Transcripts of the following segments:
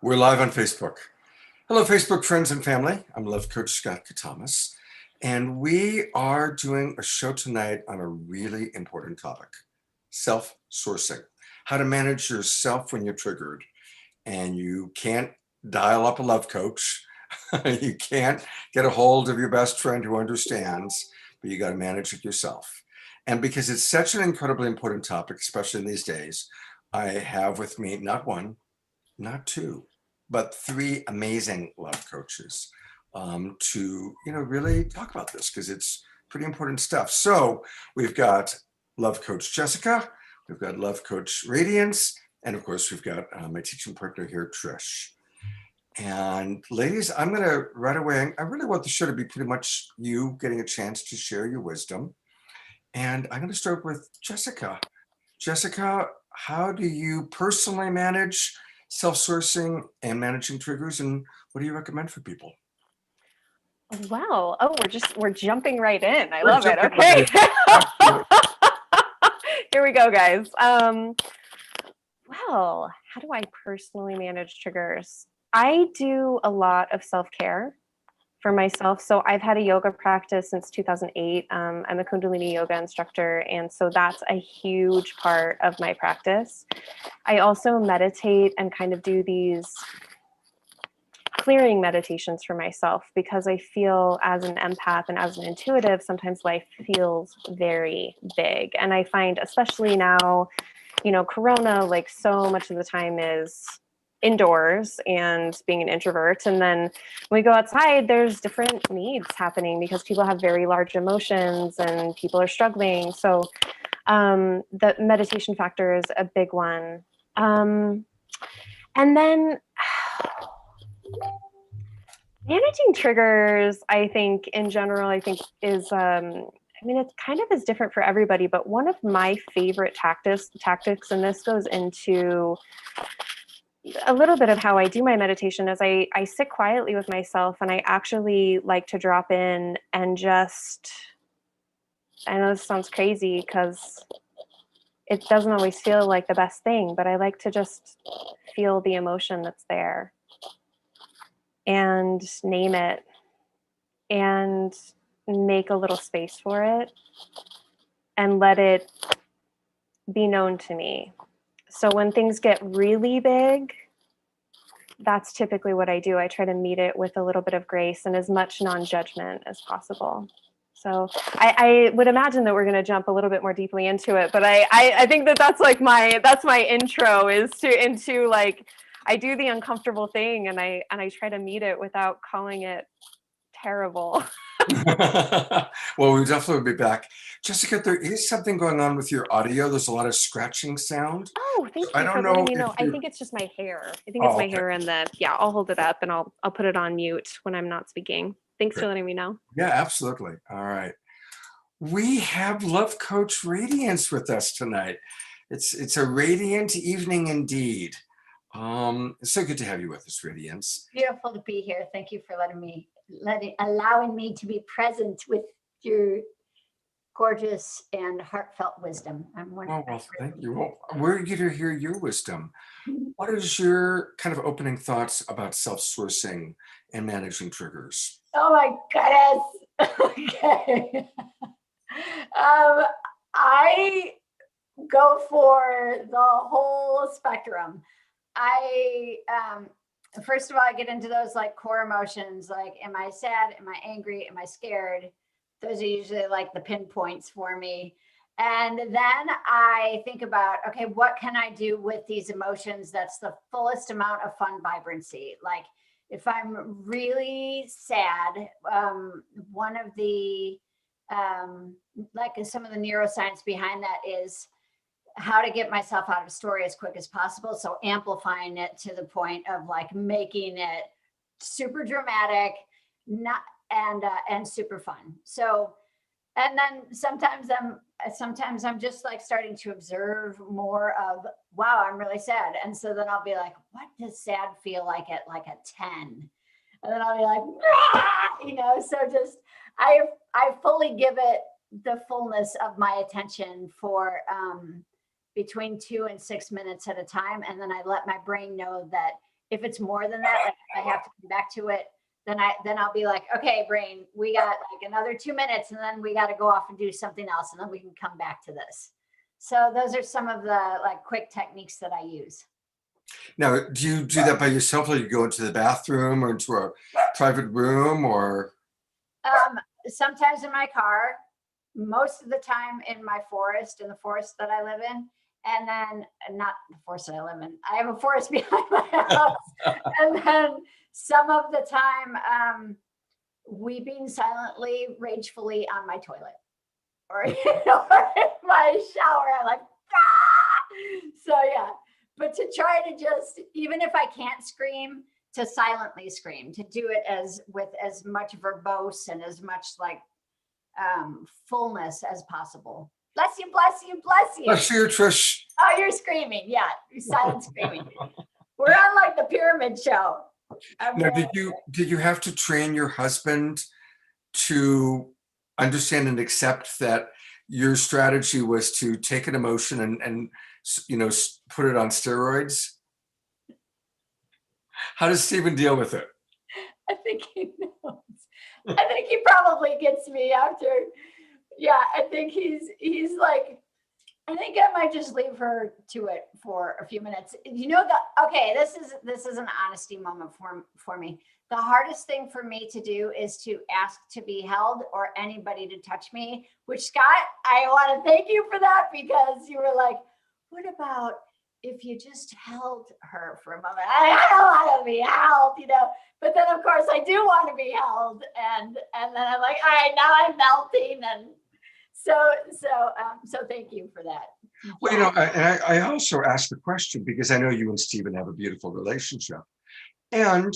We're live on Facebook. Hello, Facebook friends and family. I'm Love Coach Scott Catamas, and we are doing a show tonight on a really important topic, self-sourcing, how to manage yourself when you're triggered. And you can't dial up a love coach. You can't get a hold of your best friend who understands, but you got to manage it yourself. And because it's such an incredibly important topic, especially in these days, I have with me not one, not two, but three amazing love coaches to really talk about this because it's pretty important stuff. So we've got love coach Jessica, we've got love coach Radiance, and of course we've got my teaching partner here, Trish. And ladies, I'm going to right away, I really want the show to be pretty much you getting a chance to share your wisdom. And I'm going to start with Jessica. Jessica, how do you personally manage self-sourcing and managing triggers, and what do you recommend for people? Wow. Oh, we're jumping right in. I We're love it. jumping Okay. right Here we go, guys. Well, how do I personally manage triggers? I do a lot of self-care for myself. So I've had a yoga practice since 2008. I'm a Kundalini yoga instructor, and so that's a huge part of my practice. I also meditate and kind of do these clearing meditations for myself because I feel as an empath and as an intuitive, sometimes life feels very big. And I find, especially now, Corona, like so much of the time is indoors and being an introvert. And then when we go outside, there's different needs happening because people have very large emotions and people are struggling. So the meditation factor is a big one. And then managing triggers, I think in general, is, it kind of is different for everybody, but one of my favorite tactics, and this goes into a little bit of how I do my meditation, is I sit quietly with myself and I actually like to drop in and just, I know this sounds crazy because it doesn't always feel like the best thing, but I like to just feel the emotion that's there and name it and make a little space for it and let it be known to me. So when things get really big, that's typically what I do. I try to meet it with a little bit of grace and as much non-judgment as possible. So I would imagine that we're going to jump a little bit more deeply into it, but I think that's like that's my intro into like, I do the uncomfortable thing and I try to meet it without calling it terrible. Well, we definitely will be back. Jessica, there is something going on with your audio. There's a lot of scratching sound. Oh, thank I you don't for know letting me if know. I think it's just my hair. I think it's Oh, my okay. hair and I'll hold it up and I'll put it on mute when I'm not speaking. Thanks Great. for letting me know. Yeah, absolutely. All right. We have Love Coach Radiance with us tonight. It's a radiant evening indeed. It's so good to have you with us, Radiance. Beautiful to be here. Thank you for allowing me to be present with your gorgeous and heartfelt wisdom. I'm Oh, well, thank you. Well, we're eager to hear your wisdom. What is your kind of opening thoughts about self-sourcing and managing triggers? Oh my goodness. Okay. I go for the whole spectrum. First of all, I get into those like core emotions, like, am I sad? Am I angry? Am I scared? Those are usually like the pinpoints for me. And then I think about, okay, what can I do with these emotions that's the fullest amount of fun vibrancy? Like if I'm really sad, one of the, like some of the neuroscience behind that is how to get myself out of a story as quick as possible. So amplifying it to the point of like making it super dramatic, and super fun. So, and then sometimes I'm just like starting to observe more of, wow, I'm really sad. And so then I'll be like, what does sad feel like at like a 10? And then I'll be like, so just, I fully give it the fullness of my attention for, between 2 and 6 minutes at a time. And then I let my brain know that If it's more than that, like if I have to come back to it, then I'll be like, okay, brain, we got like another 2 minutes, and then we got to go off and do something else, and then we can come back to this. So those are some of the like quick techniques that I use. Now, do you do that by yourself, or you go into the bathroom or into a private room, or? Sometimes in my car, most of the time in my forest, in the forest that I live in, and then not the forest that I live in. I have a forest behind my house, and then some of the time, weeping silently, ragefully on my toilet, or or in my shower. I'm like, ah! So yeah, but to try to just, even if I can't scream, to silently scream, to do it as with as much verbose and as much like fullness as possible. Bless you, bless you, bless you. Bless you, Trish. Oh, you're screaming. Yeah, you're silent screaming. We're on like the pyramid show. Now, did you have to train your husband to understand and accept that your strategy was to take an emotion and put it on steroids? How does Stephen deal with it? I think he knows. I think he probably gets me after. Yeah, I think he's like, I think I might just leave her to it for a few minutes. Okay, this is an honesty moment for me. The hardest thing for me to do is to ask to be held or anybody to touch me, which, Scott, I want to thank you for that, because you were like, what about if you just held her for a moment? I don't want to be held, but then of course I do want to be held. And then I'm like, all right, now I'm melting. And so thank you for that. Well, I also asked the question because I know you and Stephen have a beautiful relationship. And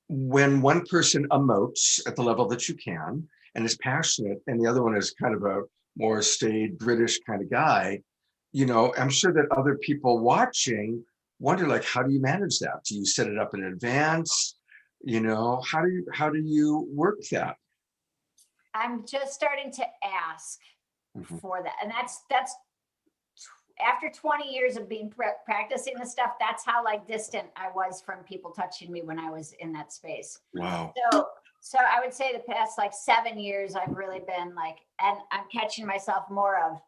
when one person emotes at the level that you can and is passionate, and the other one is kind of a more staid British kind of guy, I'm sure that other people watching wonder, like, how do you manage that? Do you set it up in advance? How do you work that? I'm just starting to ask for that. And that's after 20 years of being practicing this stuff, that's how like distant I was from people touching me when I was in that space. Wow. So I would say the past like 7 years, I've really been like, and I'm catching myself more of,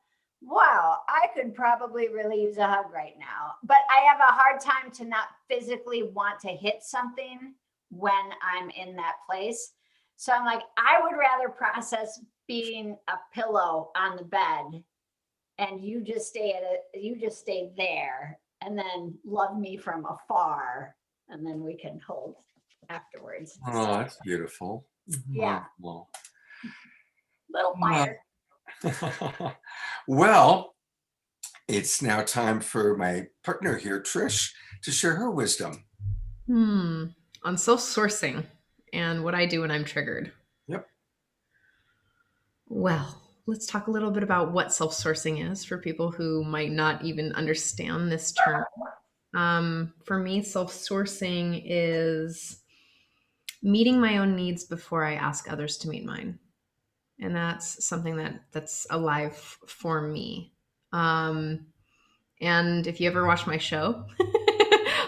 wow, I could probably really use a hug right now. But I have a hard time to not physically want to hit something when I'm in that place. So I'm like, I would rather process being a pillow on the bed, and you just stay there, and then love me from afar, and then we can hold afterwards. Oh, that's beautiful. Yeah. Well, Little fire. well, it's now time for my partner here, Trish, to share her wisdom. On self-sourcing and what I do when I'm triggered. Yep. Well, let's talk a little bit about what self-sourcing is for people who might not even understand this term. For me, self-sourcing is meeting my own needs before I ask others to meet mine. And that's something that's alive for me. And if you ever watch my show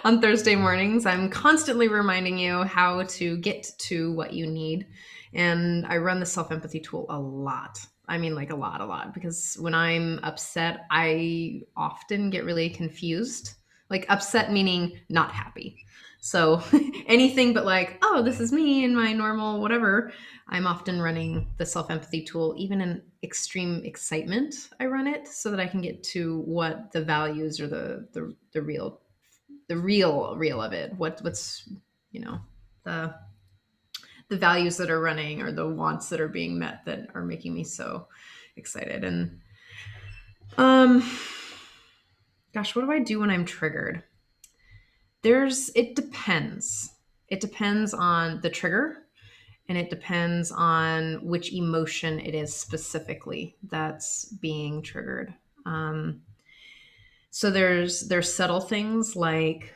on Thursday mornings, I'm constantly reminding you how to get to what you need. And I run the self-empathy tool a lot. I mean, like a lot, because when I'm upset, I often get really confused. Like upset meaning not happy. So anything but like, oh, this is me and my normal whatever. I'm often running the self-empathy tool. Even in extreme excitement, I run it so that I can get to what the values or the real of it. What's the values that are running or the wants that are being met that are making me so excited. And gosh, what do I do when I'm triggered? It depends. It depends on the trigger, and it depends on which emotion it is specifically that's being triggered. So there's subtle things like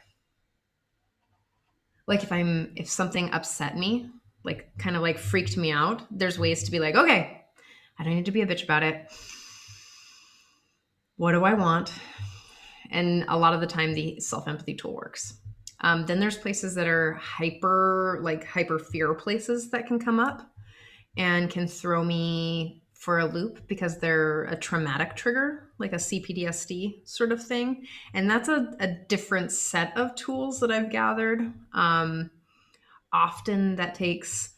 if something upset me, like kind of like freaked me out, there's ways to be like, okay, I don't need to be a bitch about it. What do I want? And a lot of the time the self-empathy tool works. Then there's places that are hyper fear places that can come up and can throw me for a loop because they're a traumatic trigger, like a CPTSD sort of thing. And that's a different set of tools that I've gathered. Often that takes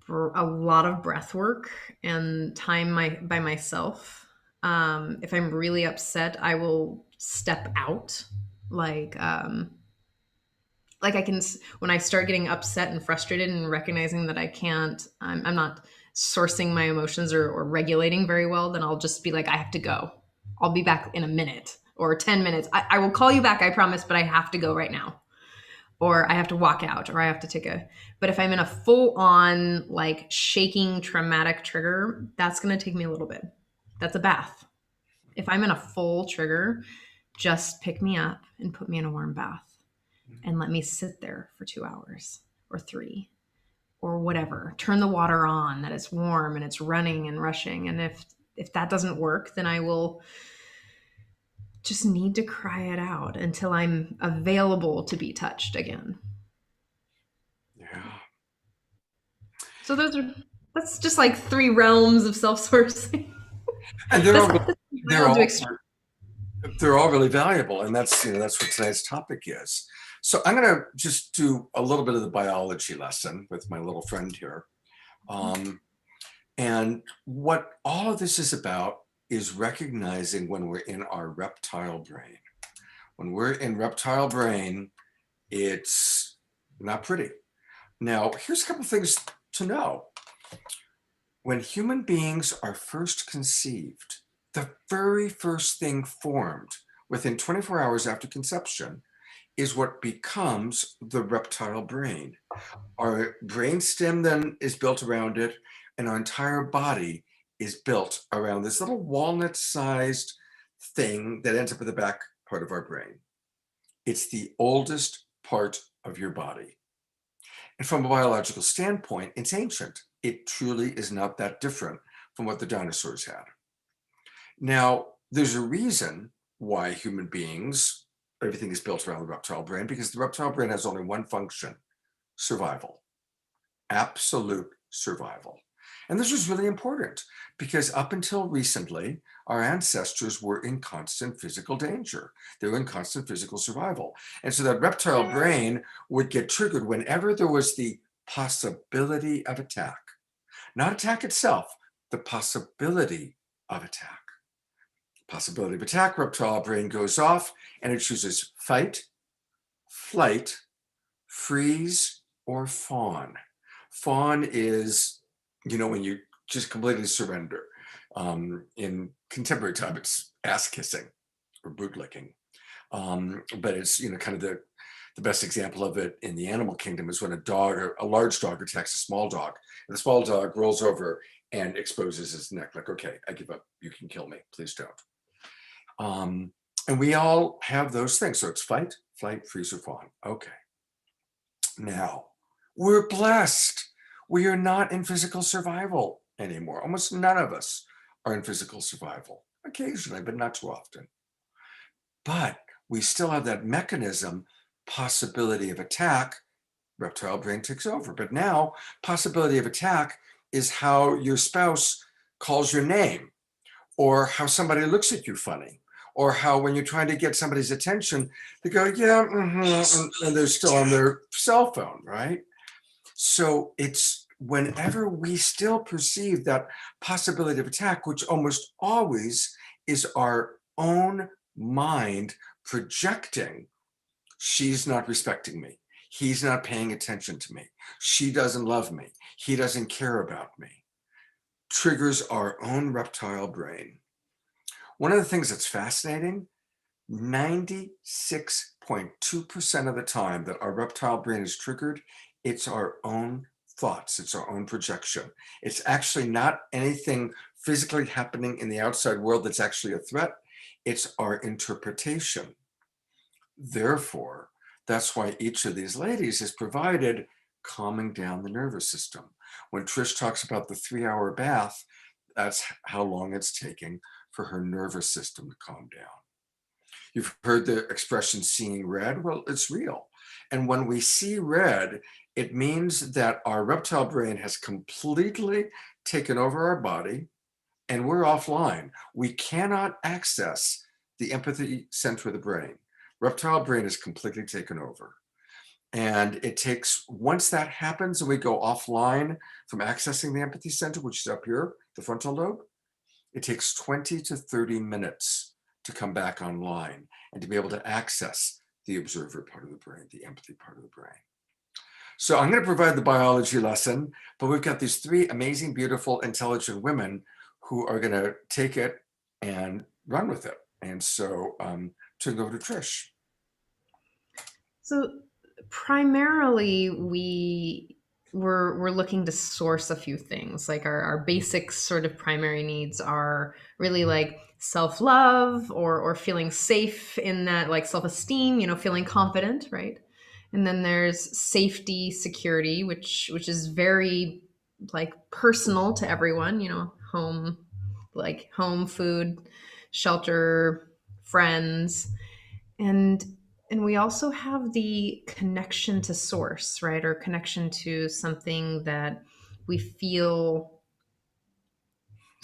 a lot of breath work and time by myself. If I'm really upset, I will step out, like I can, when I start getting upset and frustrated and recognizing that I can't, I'm not sourcing my emotions or regulating very well, then I'll just be like, I have to go. I'll be back in a minute or 10 minutes. I will call you back, I promise, but I have to go right now. Or I have to walk out, or I have to take but if I'm in a full on, like, shaking traumatic trigger, that's going to take me a little bit. That's a bath. If I'm in a full trigger, just pick me up and put me in a warm bath and let me sit there for 2 hours or 3 or whatever. Turn the water on that it's warm and it's running and rushing. And if that doesn't work, then I will just need to cry it out until I'm available to be touched again. Yeah. So that's just like 3 realms of self-sourcing. And they're all really valuable, and that's what tonight's topic is. So I'm going to just do a little bit of the biology lesson with my little friend here. And what all of this is about is recognizing when we're in our reptile brain. When we're in reptile brain, it's not pretty. Now, here's a couple things to know. When human beings are first conceived, the very first thing formed within 24 hours after conception is what becomes the reptile brain. Our brain stem then is built around it, and our entire body is built around this little walnut-sized thing that ends up at the back part of our brain. It's the oldest part of your body. And from a biological standpoint, it's ancient. It truly is not that different from what the dinosaurs had. Now, there's a reason why human beings, everything is built around the reptile brain, because the reptile brain has only one function: survival, absolute survival. And this was really important because up until recently, our ancestors were in constant physical danger. They were in constant physical survival. And so that reptile brain would get triggered whenever there was the possibility of attack. Not attack itself, the possibility of attack. Possibility of attack, reptile brain goes off and it chooses fight, flight, freeze, or fawn. Fawn is, when you just completely surrender. In contemporary time, it's ass kissing or boot licking. But it's, kind of the best example of it in the animal kingdom is when a large dog attacks a small dog, and the small dog rolls over and exposes his neck, like, okay, I give up. You can kill me. Please don't. And we all have those things. So it's fight, flight, freeze, or fawn. Okay. Now, we're blessed. We are not in physical survival anymore. Almost none of us are in physical survival. Occasionally, but not too often. But we still have that mechanism, possibility of attack. Reptile brain takes over. But now, possibility of attack is how your spouse calls your name, or how somebody looks at you funny, or how when you're trying to get somebody's attention, they go, yeah, and they're still on their cell phone, right? So it's whenever we still perceive that possibility of attack, which almost always is our own mind projecting, she's not respecting me. He's not paying attention to me. She doesn't love me. He doesn't care about me. Triggers our own reptile brain. One of the things that's fascinating, 96.2% of the time that our reptile brain is triggered, it's our own thoughts. It's our own projection. It's actually not anything physically happening in the outside world that's actually a threat. It's our interpretation. Therefore, that's why each of these ladies is provided calming down the nervous system. When Trish talks about the 3-hour bath, that's how long it's taking for her nervous system to calm down. You've heard the expression seeing red. Well, it's real. And when we see red, it means that our reptile brain has completely taken over our body and we're offline. We cannot access the empathy center of the brain. Reptile brain is completely taken over. And it takes, once that happens and we go offline from accessing the empathy center, which is up here, the frontal lobe, it takes 20 to 30 minutes to come back online and to be able to access the observer part of the brain, the empathy part of the brain. So I'm going to provide the biology lesson, but we've got these three amazing, beautiful, intelligent women who are going to take it and run with it. And so turn it over to Trish. So primarily we're looking to source a few things. Like our basic sort of primary needs are really like self-love or feeling safe in that, like self-esteem, feeling confident, right? And then there's safety, security, which is very like personal to everyone, home, like home, food, shelter, friends. And we also have the connection to source, right? Or connection to something that we feel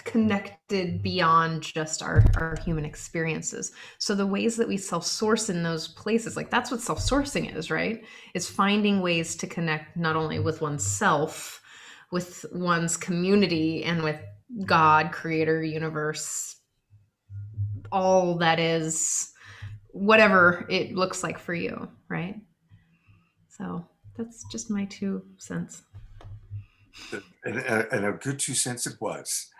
connected beyond just our human experiences. So the ways that we self-source in those places, like that's what self-sourcing is, right? It's finding ways to connect not only with oneself, with one's community, and with God, creator, universe, all that is, whatever it looks like for you, right? So that's just my 2 cents. And a good 2 cents it was.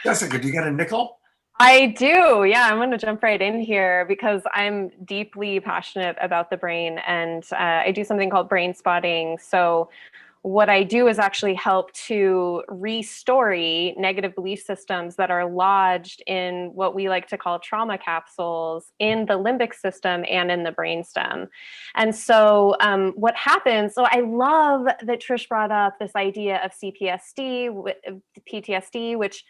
Jessica, do you got a nickel? I do. Yeah, I'm going to jump right in here because I'm deeply passionate about the brain, and I do something called brain spotting. So what I do is actually help to restory negative belief systems that are lodged in what we like to call trauma capsules in the limbic system and in the brainstem. And so what happens, so I love that Trish brought up this idea of CPSD, PTSD, which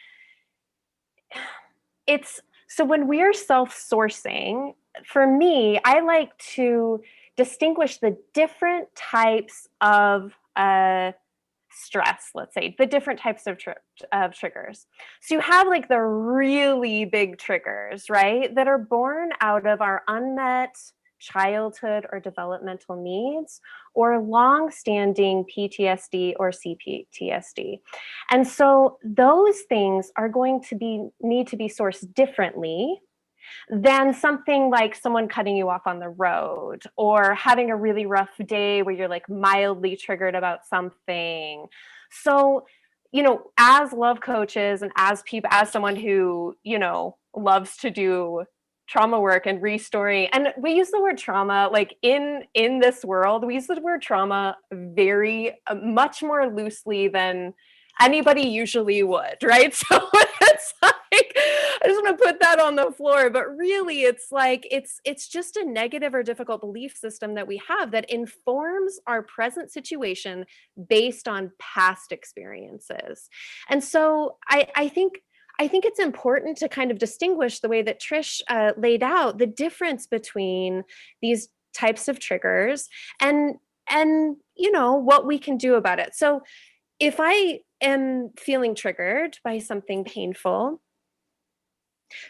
it's, so when we're self-sourcing, for me, I like to distinguish the different types of stress, let's say, the different types of triggers. So you have like the really big triggers, right, that are born out of our unmet childhood or developmental needs, or long-standing PTSD or CPTSD. And so those things are going to need to be sourced differently than something like someone cutting you off on the road, or having a really rough day where you're like mildly triggered about something. So, as love coaches and as someone who, loves to do trauma work and restoring, and we use the word trauma, like in this world, we use the word trauma very much more loosely than anybody usually would, right? So it's like, I just want to put that on the floor, but really it's like, it's just a negative or difficult belief system that we have that informs our present situation based on past experiences. And so I think it's important to kind of distinguish, the way that Trish laid out, the difference between these types of triggers and what we can do about it. So if I am feeling triggered by something painful,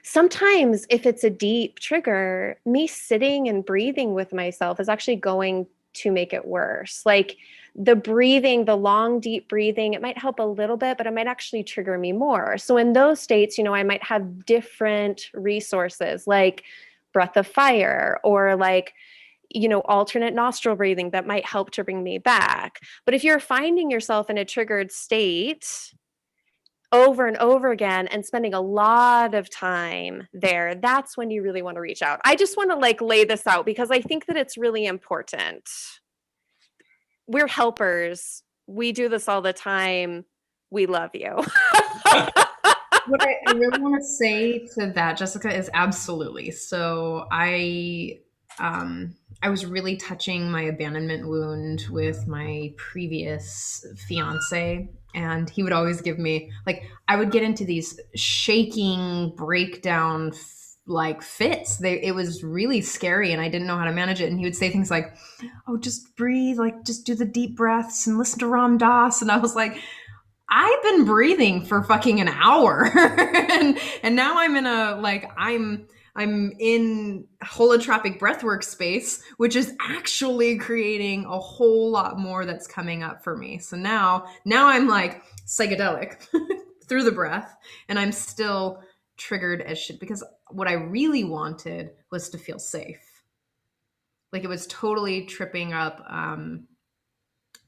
sometimes if it's a deep trigger, me sitting and breathing with myself is actually going to make it worse. Like the breathing, the long, deep breathing, it might help a little bit, but it might actually trigger me more. So in those states, I might have different resources like breath of fire, or like, alternate nostril breathing that might help to bring me back. But if you're finding yourself in a triggered state over and over again and spending a lot of time there, that's when you really want to reach out. I just want to like lay this out because I think that it's really important. We're helpers. We do this all the time. We love you. What I really want to say to that, Jessica, is absolutely. So I was really touching my abandonment wound with my previous fiance, and he would always give me, like, I would get into these shaking breakdown like fits. It was really scary and I didn't know how to manage it. And he would say things like, oh, just breathe, like just do the deep breaths and listen to Ram Dass. And I was like, I've been breathing for fucking an hour. and now I'm in a, like, I'm in holotropic breathwork space, which is actually creating a whole lot more that's coming up for me. So now I'm like psychedelic through the breath, and I'm still triggered as shit because what I really wanted was to feel safe. Like it was totally tripping up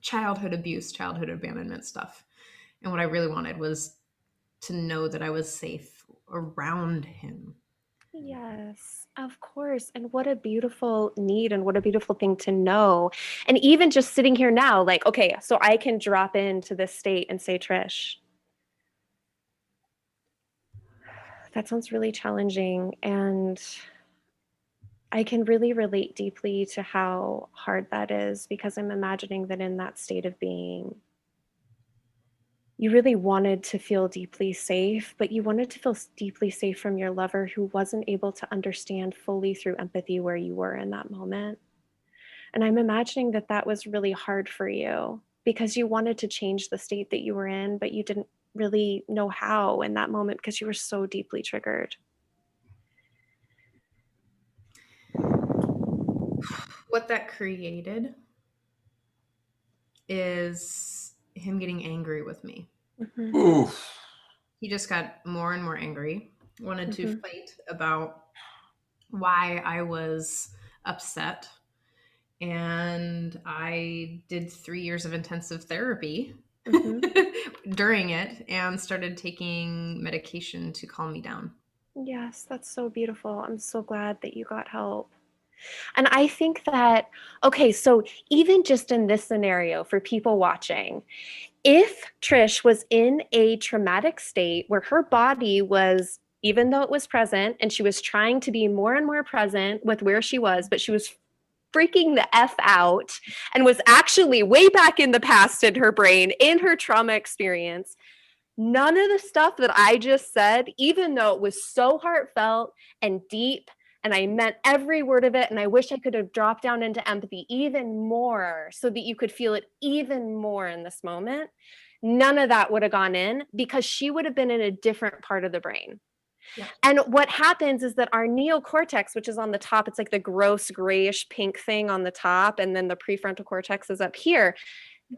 childhood abuse, childhood abandonment stuff. And what I really wanted was to know that I was safe around him. Yes, of course. And what a beautiful need and what a beautiful thing to know. And even just sitting here now, like, okay, so I can drop into this state and say, Trish, that sounds really challenging. And I can really relate deeply to how hard that is because I'm imagining that in that state of being, you really wanted to feel deeply safe, but you wanted to feel deeply safe from your lover who wasn't able to understand fully through empathy where you were in that moment. And I'm imagining that that was really hard for you because you wanted to change the state that you were in, but you didn't really know how in that moment because you were so deeply triggered. What that created is him getting angry with me. Mm-hmm. Oof. He just got more and more angry, wanted to fight about why I was upset. And I did 3 years of intensive therapy during it and started taking medication to calm me down. Yes, that's so beautiful. I'm so glad that you got help. And I think that, okay, so even just in this scenario for people watching, if Trish was in a traumatic state where her body was, even though it was present, and she was trying to be more and more present with where she was, but she was freaking the F out and was actually way back in the past in her brain, in her trauma experience, none of the stuff that I just said, even though it was so heartfelt and deep, and I meant every word of it, and I wish I could have dropped down into empathy even more so that you could feel it even more in this moment, none of that would have gone in because she would have been in a different part of the brain. Yeah. And what happens is that our neocortex, which is on the top, it's like the gross grayish pink thing on the top, and then the prefrontal cortex is up here.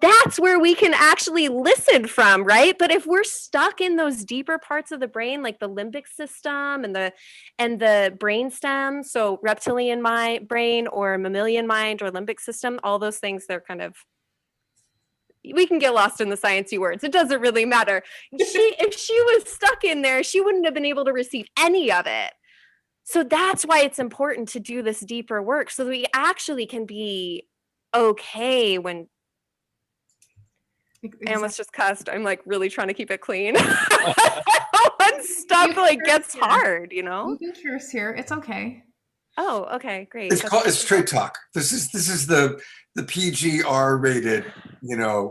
That's where we can actually listen from, right? But if we're stuck in those deeper parts of the brain, like the limbic system and the brain stem, so reptilian brain or mammalian mind or limbic system, all those things, they're kind of, we can get lost in the sciencey words. It doesn't really matter. If she was stuck in there, she wouldn't have been able to receive any of it. So that's why it's important to do this deeper work so that we actually can be okay when, Exactly. I almost just cussed. I'm like really trying to keep it clean. When stuff like gets hard, you know? You can curse here. It's okay. Oh, okay, great. It's straight talk. This is the PGR rated,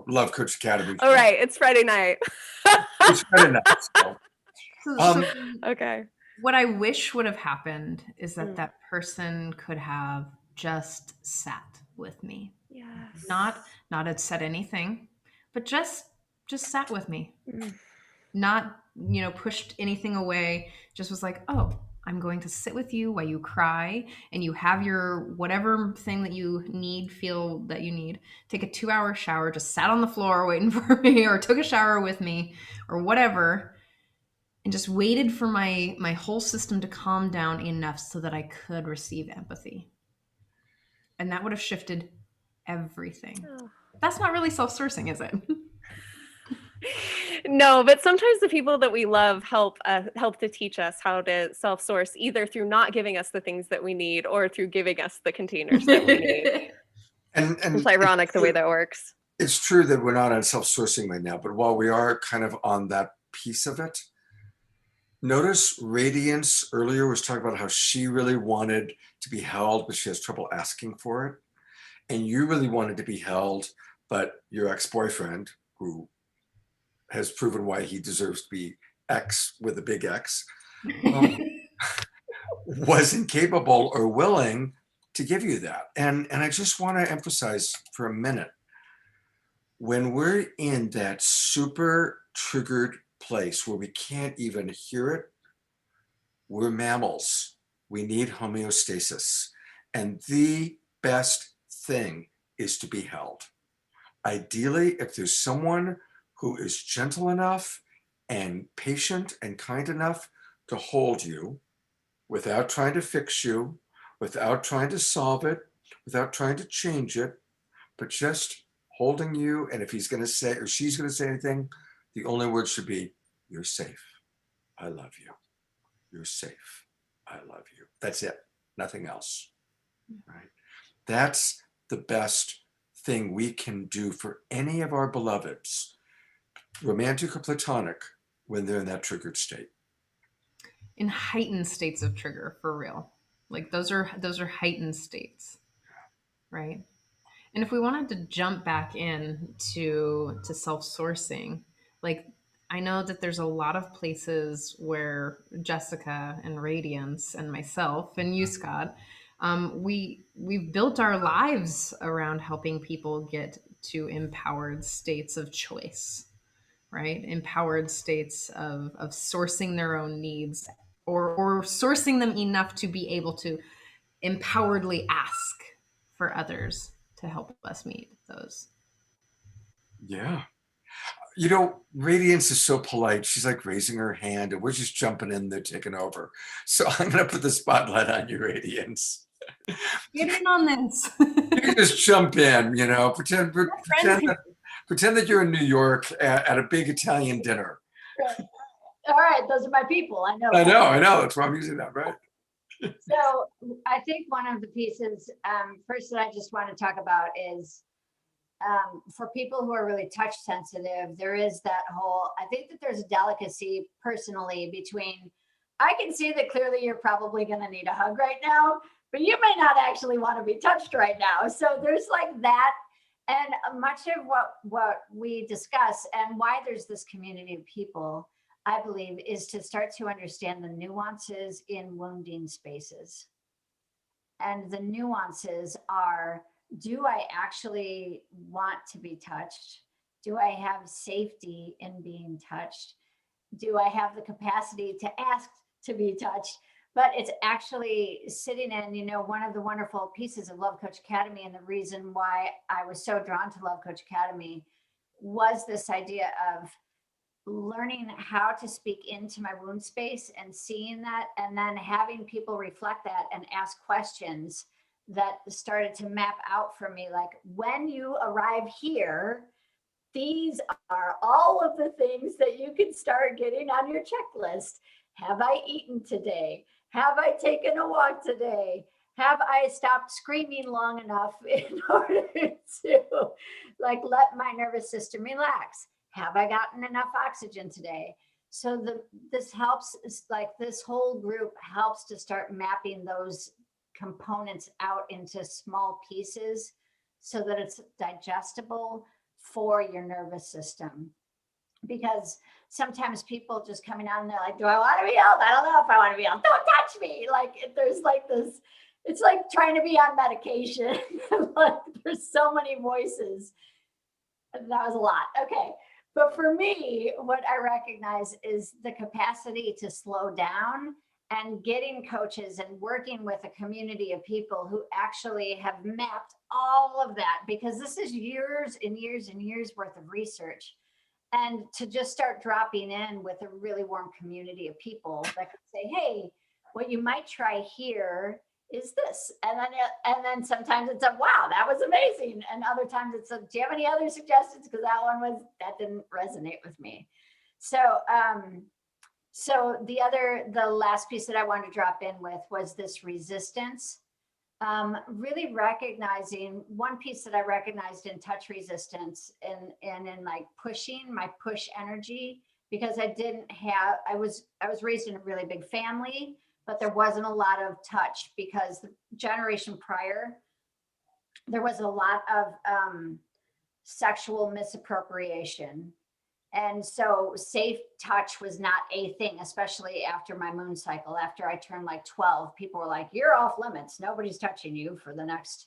Love Coach Academy. All right, it's Friday night. It's Friday night. So. Okay. What I wish would have happened is that that person could have just sat with me. Yes. Not had said anything, but just sat with me. Not, pushed anything away. Just was like, oh, I'm going to sit with you while you cry and you have your whatever thing that you feel that you need. Take a 2-hour shower, just sat on the floor waiting for me, or took a shower with me, or whatever. And just waited for my whole system to calm down enough so that I could receive empathy. And that would have shifted everything. Oh. That's not really self-sourcing, is it? No, but sometimes the people that we love help to teach us how to self-source, either through not giving us the things that we need or through giving us the containers that we need. And it's ironic the way that works. It's true that we're not on self-sourcing right now, but while we are kind of on that piece of it, notice Radiance earlier was talking about how she really wanted to be held, but she has trouble asking for it. And you really wanted to be held, but your ex-boyfriend, who has proven why he deserves to be X with a big X, wasn't capable or willing to give you that. And I just want to emphasize for a minute, when we're in that super triggered place where we can't even hear it, we're mammals. We need homeostasis. And the best thing is to be held. Ideally, if there's someone who is gentle enough and patient and kind enough to hold you without trying to fix you, without trying to solve it, without trying to change it, but just holding you. And if he's going to say or she's going to say anything, the only word should be, "You're safe. I love you. You're safe. I love you." That's it. Nothing else. Right? That's the best thing we can do for any of our beloveds, romantic or platonic, when they're in that triggered state. In heightened states of trigger, for real. Like those are heightened states, right? And if we wanted to jump back in to self-sourcing, like I know that there's a lot of places where Jessica and Radiance and myself and you, Scott, we've built our lives around helping people get to empowered states of choice, right? Empowered states of sourcing their own needs, or sourcing them enough to be able to empoweredly ask for others to help us meet those. Yeah. You know, Radiance is so polite. She's like raising her hand and we're just jumping in there, taking over. So I'm going to put the spotlight on you, Radiance. Get in on this. You can just jump in, you know, pretend that you're in New York at a big Italian dinner. All right, those are my people. I know. I know. That's why I'm using that, right? So I think one of the pieces, first that I just want to talk about is for people who are really touch sensitive, there is that whole, I think that there's a delicacy personally between, I can see that clearly you're probably going to need a hug right now, but you may not actually want to be touched right now. So there's like that. And much of what we discuss and why there's this community of people, I believe, is to start to understand the nuances in wounding spaces. And the nuances are, do I actually want to be touched? Do I have safety in being touched? Do I have the capacity to ask to be touched? But it's actually sitting in, you know, one of the wonderful pieces of Love Coach Academy, and the reason why I was so drawn to Love Coach Academy was this idea of learning how to speak into my wound space and seeing that, and then having people reflect that and ask questions that started to map out for me. Like, when you arrive here, these are all of the things that you can start getting on your checklist. Have I eaten today? Have I taken a walk today? Have I stopped screaming long enough in order to like let my nervous system relax? Have I gotten enough oxygen today? So this helps, like this whole group helps to start mapping those components out into small pieces so that it's digestible for your nervous system. Because sometimes people just coming out and they're like, do I want to be held? I don't know if I want to be held. Don't touch me. Like there's like this, it's like trying to be on medication. Like there's so many voices. That was a lot. Okay. But for me, what I recognize is the capacity to slow down and getting coaches and working with a community of people who actually have mapped all of that, because this is years and years and years worth of research. And to just start dropping in with a really warm community of people that could say, hey, what you might try here is this. And then sometimes it's a, wow, that was amazing. And other times it's a, do you have any other suggestions? Because that didn't resonate with me. So the last piece that I wanted to drop in with was this resistance. Really recognizing one piece that I recognized in touch resistance and in like pushing my push energy, because I was raised in a really big family, but there wasn't a lot of touch because the generation prior, there was a lot of sexual misappropriation. And so safe touch was not a thing, especially after my moon cycle. After I turned like 12, people were like, you're off limits. Nobody's touching you for the next.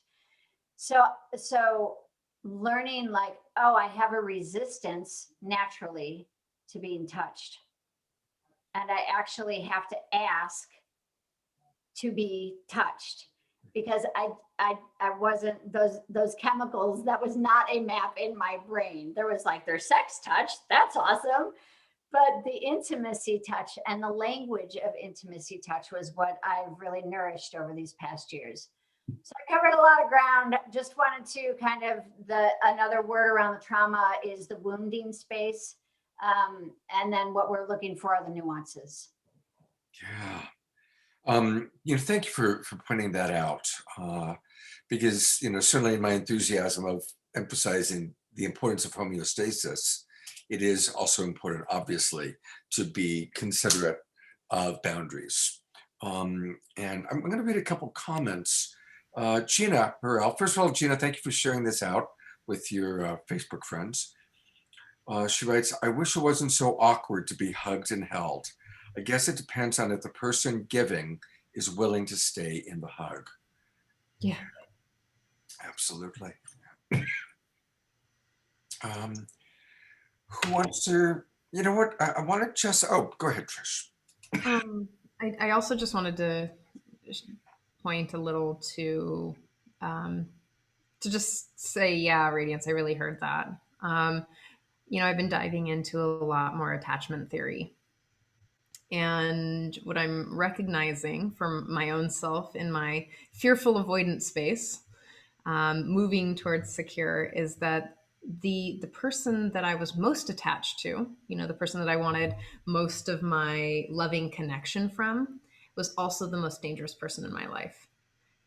So learning like, oh, I have a resistance naturally to being touched. And I actually have to ask to be touched, because I wasn't those chemicals, that was not a map in my brain. There was like, there's sex touch, that's awesome. But the intimacy touch and the language of intimacy touch was what I've really nourished over these past years. So I covered a lot of ground. Just wanted to kind of, another word around the trauma is the wounding space. And then what we're looking for are the nuances. Yeah. Thank you for pointing that out, because, certainly in my enthusiasm of emphasizing the importance of homeostasis, it is also important, obviously, to be considerate of boundaries. And I'm going to read a couple comments. Gina Burrell, first of all, Gina, thank you for sharing this out with your Facebook friends. She writes, I wish it wasn't so awkward to be hugged and held. I guess it depends on if the person giving is willing to stay in the hug. Yeah. Absolutely. Who wants to, I want to just, go ahead, Trish. I also just wanted to point a little to just say, yeah, Radiance, I really heard that. I've been diving into a lot more attachment theory. And what I'm recognizing from my own self in my fearful avoidance space, moving towards secure, is that the person that I was most attached to, the person that I wanted most of my loving connection from, was also the most dangerous person in my life.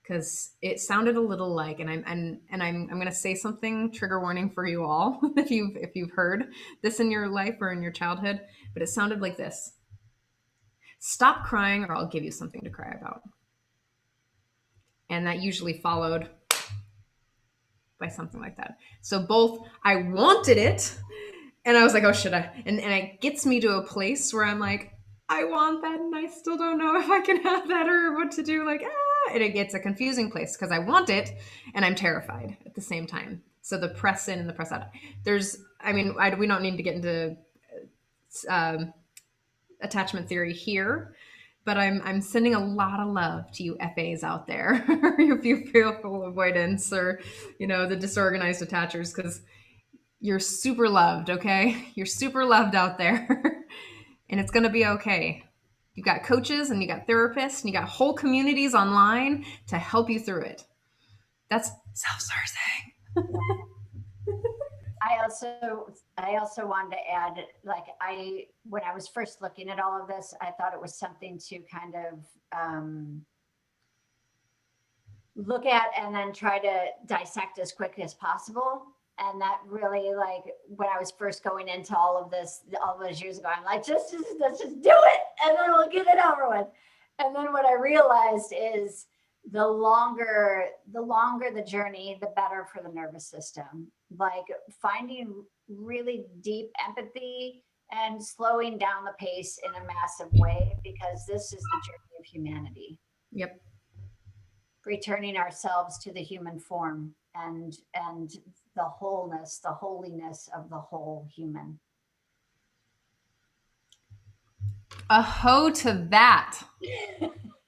Because it sounded a little like, and I'm going to say something, trigger warning for you all, if you've heard this in your life or in your childhood, but it sounded like this: stop crying or I'll give you something to cry about. And that usually followed by something like that. So both, I wanted it, and I was like, oh, should I? And it gets me to a place where I'm like, I want that, and I still don't know if I can have that or what to do. Like, and it gets a confusing place because I want it and I'm terrified at the same time. So the press in and the press out. We don't need to get into attachment theory here, but I'm sending a lot of love to you FAs out there. If you feel full avoidance or, the disorganized attachers, because you're super loved, okay? You're super loved out there. And it's going to be okay. You got coaches and you got therapists and you got whole communities online to help you through it. That's self-sourcing. I also wanted to add, like, when I was first looking at all of this, I thought it was something to kind of look at and then try to dissect as quick as possible. And that really, like, when I was first going into all of this, all those years ago, I'm like, let's just do it, and then we'll get it over with. And then what I realized is the longer the journey, the better for the nervous system. Like, finding really deep empathy and slowing down the pace in a massive way, because this is the journey of humanity. Yep. Returning ourselves to the human form and the wholeness, the holiness of the whole human. A ho to that.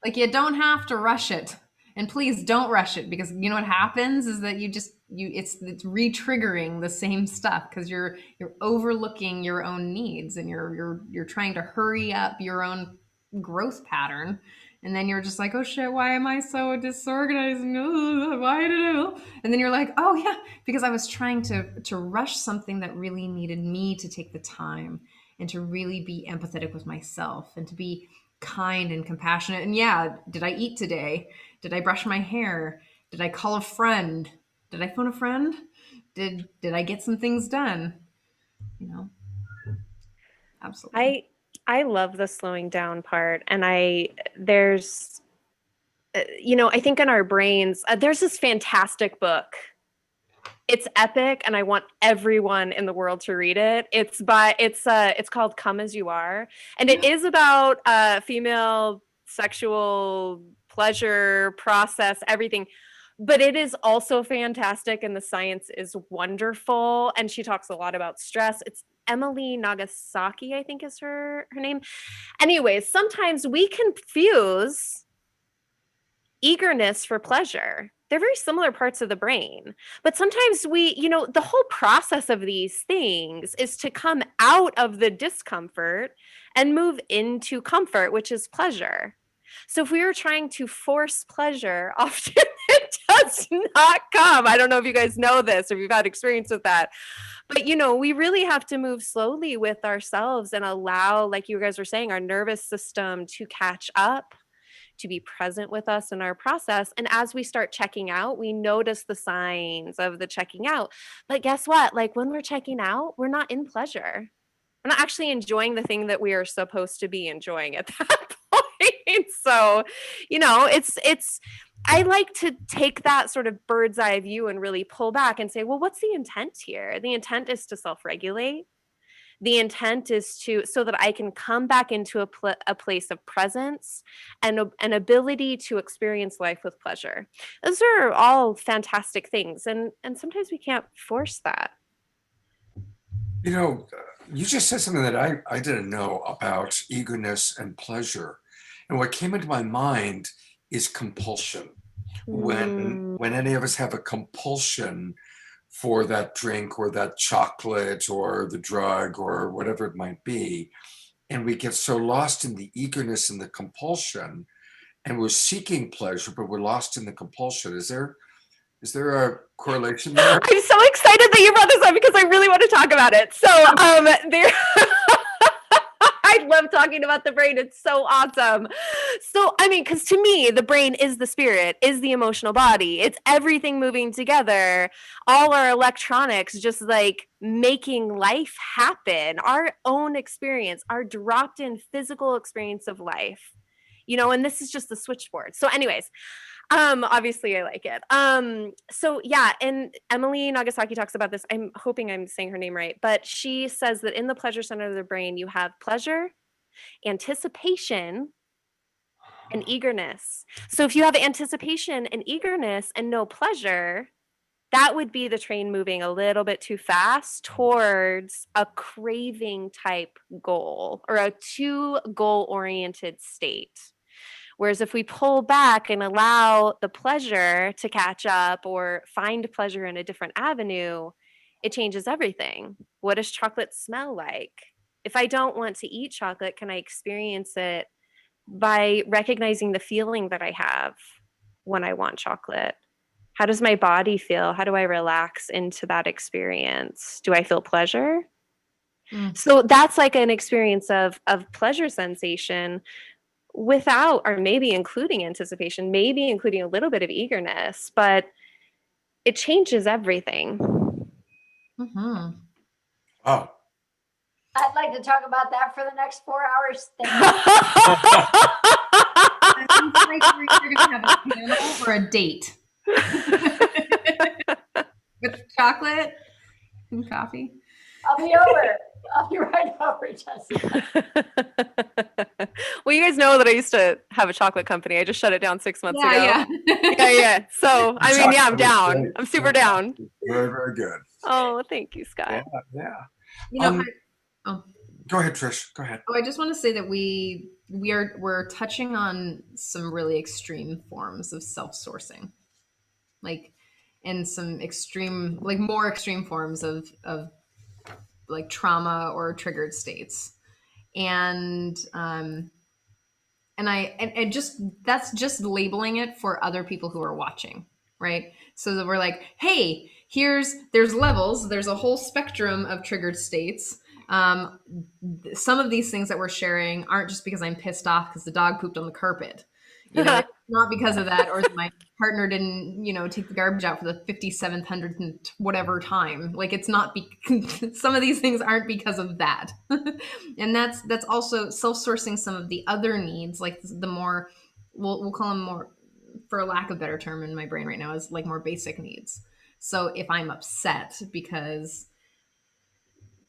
Like, you don't have to rush it. And please don't rush it, because you know what happens is that it's re-triggering the same stuff, because you're overlooking your own needs, and you're trying to hurry up your own growth pattern. And then you're just like, oh shit, why am I so disorganized? Why did I? And then you're like, oh yeah, because I was trying to rush something that really needed me to take the time and to really be empathetic with myself and to be kind and compassionate. And yeah, did I eat today? Did I brush my hair? Did I call a friend? Did I phone a friend? Did I get some things done? Absolutely. I love the slowing down part. And there's, I think in our brains, there's this fantastic book. It's epic, and I want everyone in the world to read it. It's called Come As You Are, and it is about female sexual pleasure process, everything. But it is also fantastic, and the science is wonderful. And she talks a lot about stress. It's Emily Nagasaki, I think is her name. Anyways, sometimes we confuse eagerness for pleasure. They're very similar parts of the brain. But sometimes the whole process of these things is to come out of the discomfort and move into comfort, which is pleasure. So if we were trying to force pleasure, often it does not come. I don't know if you guys know this or if you've had experience with that. But we really have to move slowly with ourselves and allow, like you guys were saying, our nervous system to catch up, to be present with us in our process. And as we start checking out, we notice the signs of the checking out. But guess what? Like when we're checking out, we're not in pleasure. We're not actually enjoying the thing that we are supposed to be enjoying at that point. So, it's I like to take that sort of bird's eye view and really pull back and say, well, what's the intent here? The intent is to self-regulate. The intent is so that I can come back into a place of presence and an ability to experience life with pleasure. Those are all fantastic things. And sometimes we can't force that. You just said something that I didn't know about eagerness and pleasure. And what came into my mind is compulsion. When any of us have a compulsion for that drink or that chocolate or the drug or whatever it might be, and we get so lost in the eagerness and the compulsion, and we're seeking pleasure, but we're lost in the compulsion. Is there a correlation there? I'm so excited that you brought this up because I really want to talk about it. So I love talking about the brain. It's so awesome. So, because to me, the brain is the spirit, is the emotional body. It's everything moving together. All our electronics just like making life happen. Our own experience, our dropped in physical experience of life, and this is just the switchboard. So anyways, obviously I like it. So yeah, and Emily Nagasaki talks about this. I'm hoping I'm saying her name right, but she says that in the pleasure center of the brain, you have pleasure, anticipation, and eagerness. So if you have anticipation and eagerness and no pleasure, that would be the train moving a little bit too fast towards a craving type goal or a too goal oriented state. Whereas if we pull back and allow the pleasure to catch up or find pleasure in a different avenue, it changes everything. What does chocolate smell like? If I don't want to eat chocolate, can I experience it by recognizing the feeling that I have when I want chocolate? How does my body feel? How do I relax into that experience? Do I feel pleasure? So that's like an experience of pleasure sensation without, or maybe including anticipation, maybe including a little bit of eagerness, but it changes everything. Oh. I'd like to talk about that for the next 4 hours. Sounds like we're either going to have a panel or a date with chocolate and coffee. I'll be over. I'll be right over, Jessica. Well, you guys know that I used to have a chocolate company. I just shut it down 6 months ago. Yeah. So, I'm down. I'm super down. Very, very good. Oh, thank you, Scott. Yeah. Go ahead, Trish. Go ahead. Oh, I just want to say that we're touching on some really extreme forms of self-sourcing, and some extreme, more extreme forms of like trauma or triggered states, and that's just labeling it for other people who are watching, right? So that we're like, hey, there's levels, there's a whole spectrum of triggered states. Some of these things that we're sharing aren't just because I'm pissed off because the dog pooped on the carpet. It's not because of that, or my partner didn't, take the garbage out for the 5700th and whatever time. It's not some of these things aren't because of that. And that's also self-sourcing some of the other needs, like the more, we'll call them more, for lack of a better term in my brain right now, is like more basic needs. So if I'm upset because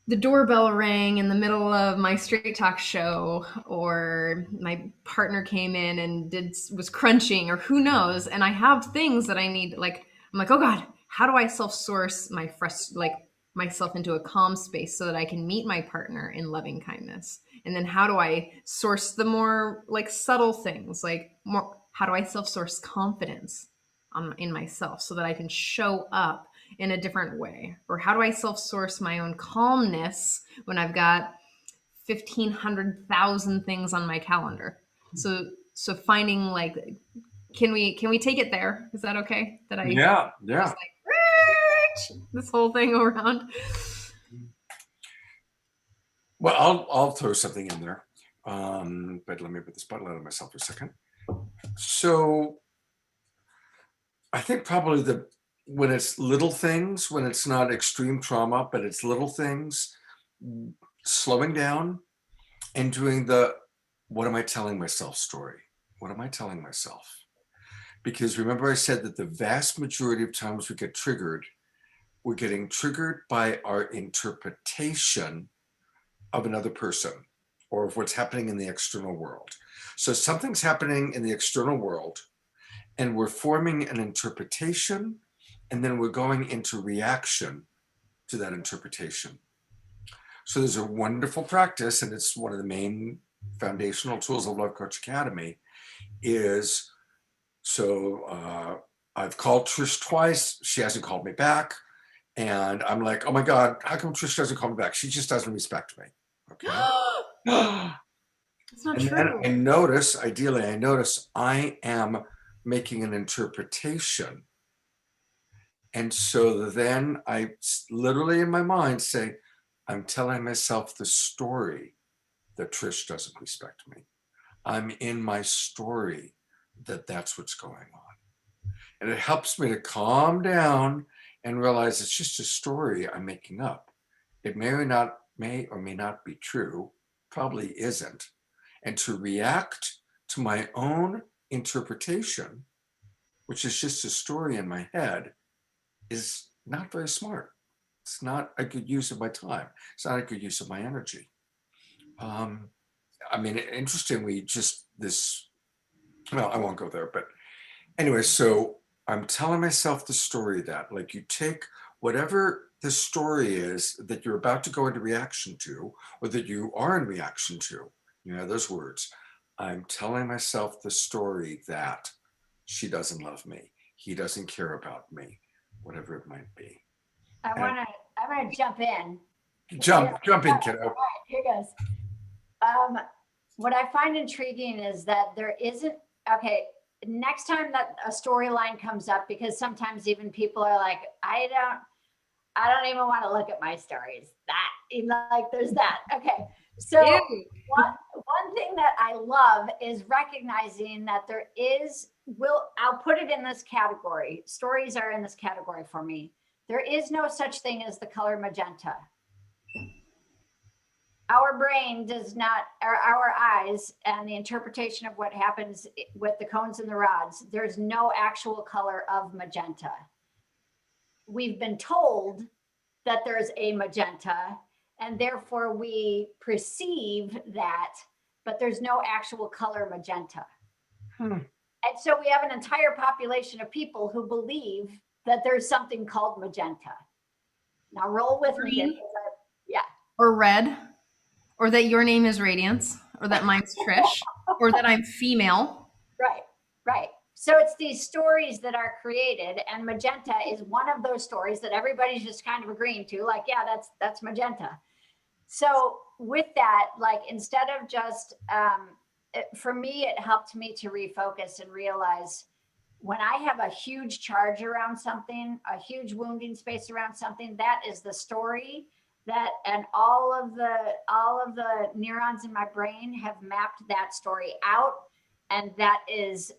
the doorbell rang in the middle of my straight talk show, or my partner came in and was crunching, or who knows, and I have things that I need, like, I'm like, oh God, how do I self-source myself into a calm space so that I can meet my partner in loving kindness? And then how do I source the more like subtle things, like more, how do I self-source confidence in myself so that I can show up in a different way? Or how do I self-source my own calmness when I've got 1,500,000 things on my calendar? So finding, like, can we take it there? Is that okay? That I Yeah. just like this whole thing around? Well, I'll throw something in there. But let me put the spotlight on myself for a second. So I think probably when it's little things, when it's not extreme trauma, but it's little things, slowing down and doing what am I telling myself story? What am I telling myself? Because remember I said that the vast majority of times we get triggered, we're getting triggered by our interpretation of another person or of what's happening in the external world. So something's happening in the external world and we're forming an interpretation, and then we're going into reaction to that interpretation. So there's a wonderful practice, and it's one of the main foundational tools of Love Coach Academy is, I've called Trish twice. She hasn't called me back. And I'm like, oh my God, how come Trish doesn't call me back? She just doesn't respect me. Okay. It's not And true. then I notice I am making an interpretation. And so then I literally in my mind say, I'm telling myself the story that Trish doesn't respect me. I'm in my story that's what's going on. And it helps me to calm down and realize it's just a story I'm making up. It may or may not be true, probably isn't. And to react to my own interpretation, which is just a story in my head, is not very smart. It's not a good use of my time. It's not a good use of my energy. I mean, interestingly, well, I won't go there, but anyway, so I'm telling myself the story that, like, you take whatever the story is that you're about to go into reaction to, or that you are in reaction to, those words. I'm telling myself the story that she doesn't love me, he doesn't care about me, whatever it might be. I want to jump in. Jump in, kiddo. All right, here goes. What I find intriguing is that there isn't, okay, next time that a storyline comes up, because sometimes even people are like, I don't even want to look at my stories. That, even like there's that. Okay. So one thing that I love is recognizing that I'll put it in this category. Stories are in this category for me. There is no such thing as the color magenta. Our brain does not, or our eyes and the interpretation of what happens with the cones and the rods, there's no actual color of magenta. We've been told that there's a magenta, and therefore we perceive that, but there's no actual color magenta. And so we have an entire population of people who believe that there's something called magenta. Now roll with me. Yeah. Or red. Or that your name is Radiance, or that mine's Trish, or that I'm female. Right. So it's these stories that are created, and magenta is one of those stories that everybody's just kind of agreeing to, like, yeah, that's magenta. So with that, like, instead of just, for me, it helped me to refocus and realize when I have a huge charge around something, a huge wounding space around something, that is the story and all of the neurons in my brain have mapped that story out. And that is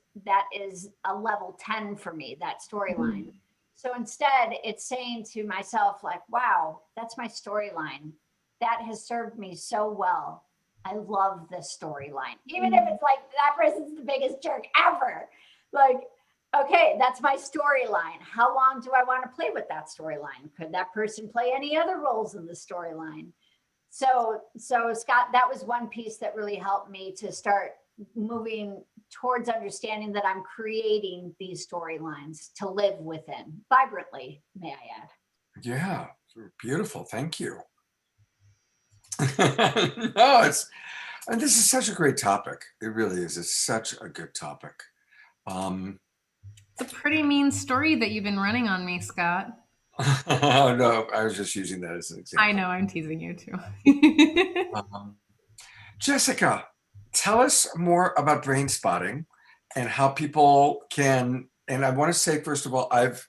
a level 10 for me, that storyline. So instead it's saying to myself, like, wow, that's my storyline. That has served me so well. I love this storyline. Even if it's like, that person's the biggest jerk ever. Like, Okay, that's my storyline. How long do I want to play with that storyline? Could that person play any other roles in the storyline? So Scott, that was one piece that really helped me to start moving towards understanding that I'm creating these storylines to live within vibrantly, may I add. Yeah, beautiful. Thank you. No, and this is such a great topic. It really is. It's such a good topic. It's a pretty mean story that you've been running on me, Scott. Oh, no, I was just using that as an example. I know, I'm teasing you too. Jessica, tell us more about brain spotting and how people can, and I want to say, first of all, I've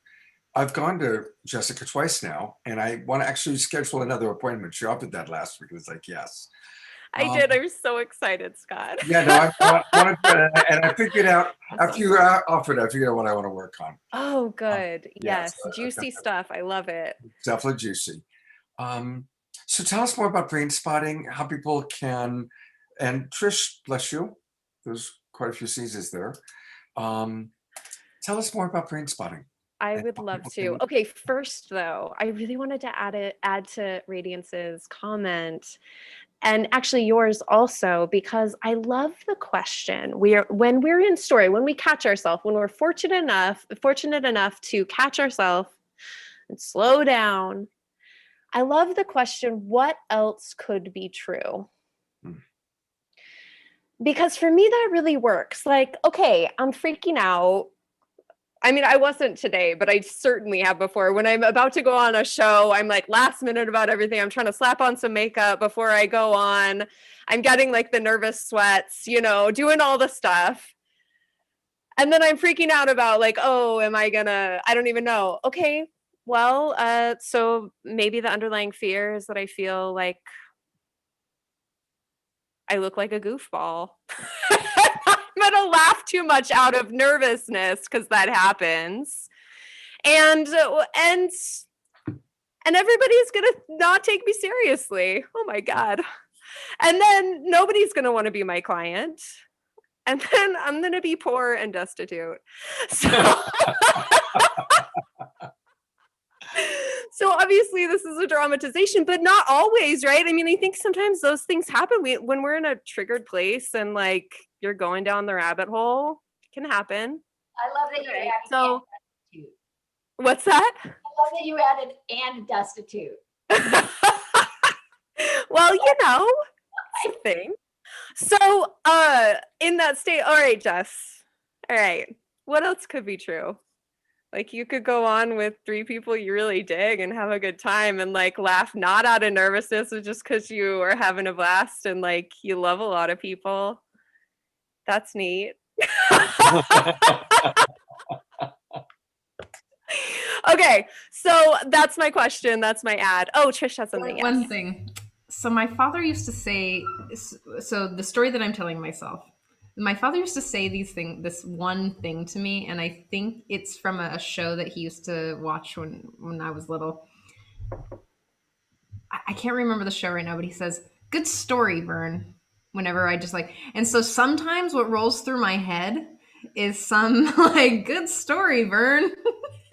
gone to Jessica twice now, and I want to actually schedule another appointment. She offered that last week. It was like, yes. I did. I was so excited, Scott. Yeah, no, I wanted to, and I figured out, after you offered, I figured out what I want to work on. Oh, good. Yeah, Yes. so Juicy stuff. I love it. definitely juicy. So tell us more about brain spotting, how people can, and Trish, bless you, there's quite a few C's there. Tell us more about brain spotting. I would love to. Okay, first though, I really wanted to add to Radiance's comment, and actually yours also, because I love the question. When we're in story, when we catch ourselves, when we're fortunate enough to catch ourselves and slow down, I love the question, what else could be true? Because for me, that really works. Like, okay, I'm freaking out. I mean, I wasn't today, but I certainly have before. When I'm about to go on a show, I'm like last minute about everything. I'm trying to slap on some makeup before I go on. I'm getting like the nervous sweats, doing all the stuff. And then I'm freaking out about like, oh, I don't even know. Okay, well, so maybe the underlying fear is that I feel like I look like a goofball. I'm gonna laugh too much out of nervousness because that happens, and everybody's gonna not take me seriously. Oh my god! And then nobody's gonna want to be my client, and then I'm gonna be poor and destitute. So. So obviously this is a dramatization, but not always, right? I mean, I think sometimes those things happen when we're in a triggered place and like you're going down the rabbit hole. It can happen. I love that you added so and destitute. What's that? I love that you added and destitute. Well, it's a thing. So in that state, all right, Jess. All right. What else could be true? Like you could go on with 3 people you really dig and have a good time and like laugh not out of nervousness, but just because you are having a blast and like you love a lot of people. That's neat. Okay, so that's my question. That's my ad. Oh, Trish has something. One thing. So my father used to say, so the story that I'm telling myself, my father used to say this one thing to me, and I think it's from a show that he used to watch when I was little. I can't remember the show right now, but he says, "Good story, Vern," whenever I just like, and so sometimes what rolls through my head is some like, "Good story, Vern."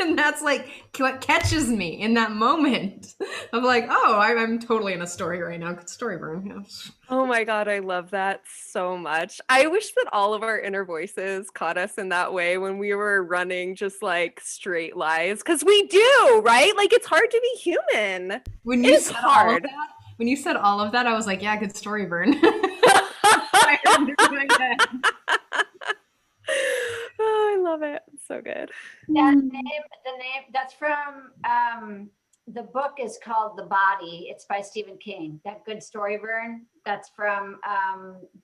And that's like what catches me in that moment of like, oh, I'm totally in a story right now. Good story, Vern. Yes. Oh my God, I love that so much. I wish that all of our inner voices caught us in that way when we were running just like straight lies. Because we do, right? Like it's hard to be human. When you said hard. When you said all of that, I was like, yeah, good story, Vern. Oh, I love it. It's so good. That name, that's from the book is called The Body. It's by Stephen King. That good story, Vern. That's from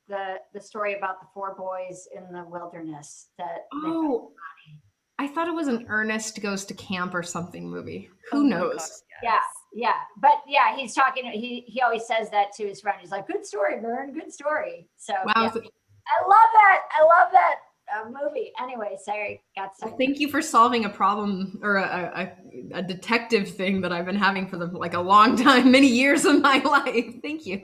the story about the 4 boys in the wilderness. I thought it was an Ernest Goes to Camp or something movie. Who knows? God, yes. Yeah. But yeah, he's talking. He always says that to his friend. He's like, "Good story, Vern. Good story." So wow. Yeah. I love that movie. Anyway, sorry, got well, thank you for solving a problem or a detective thing that I've been having for like a long time, many years of my life. Thank you.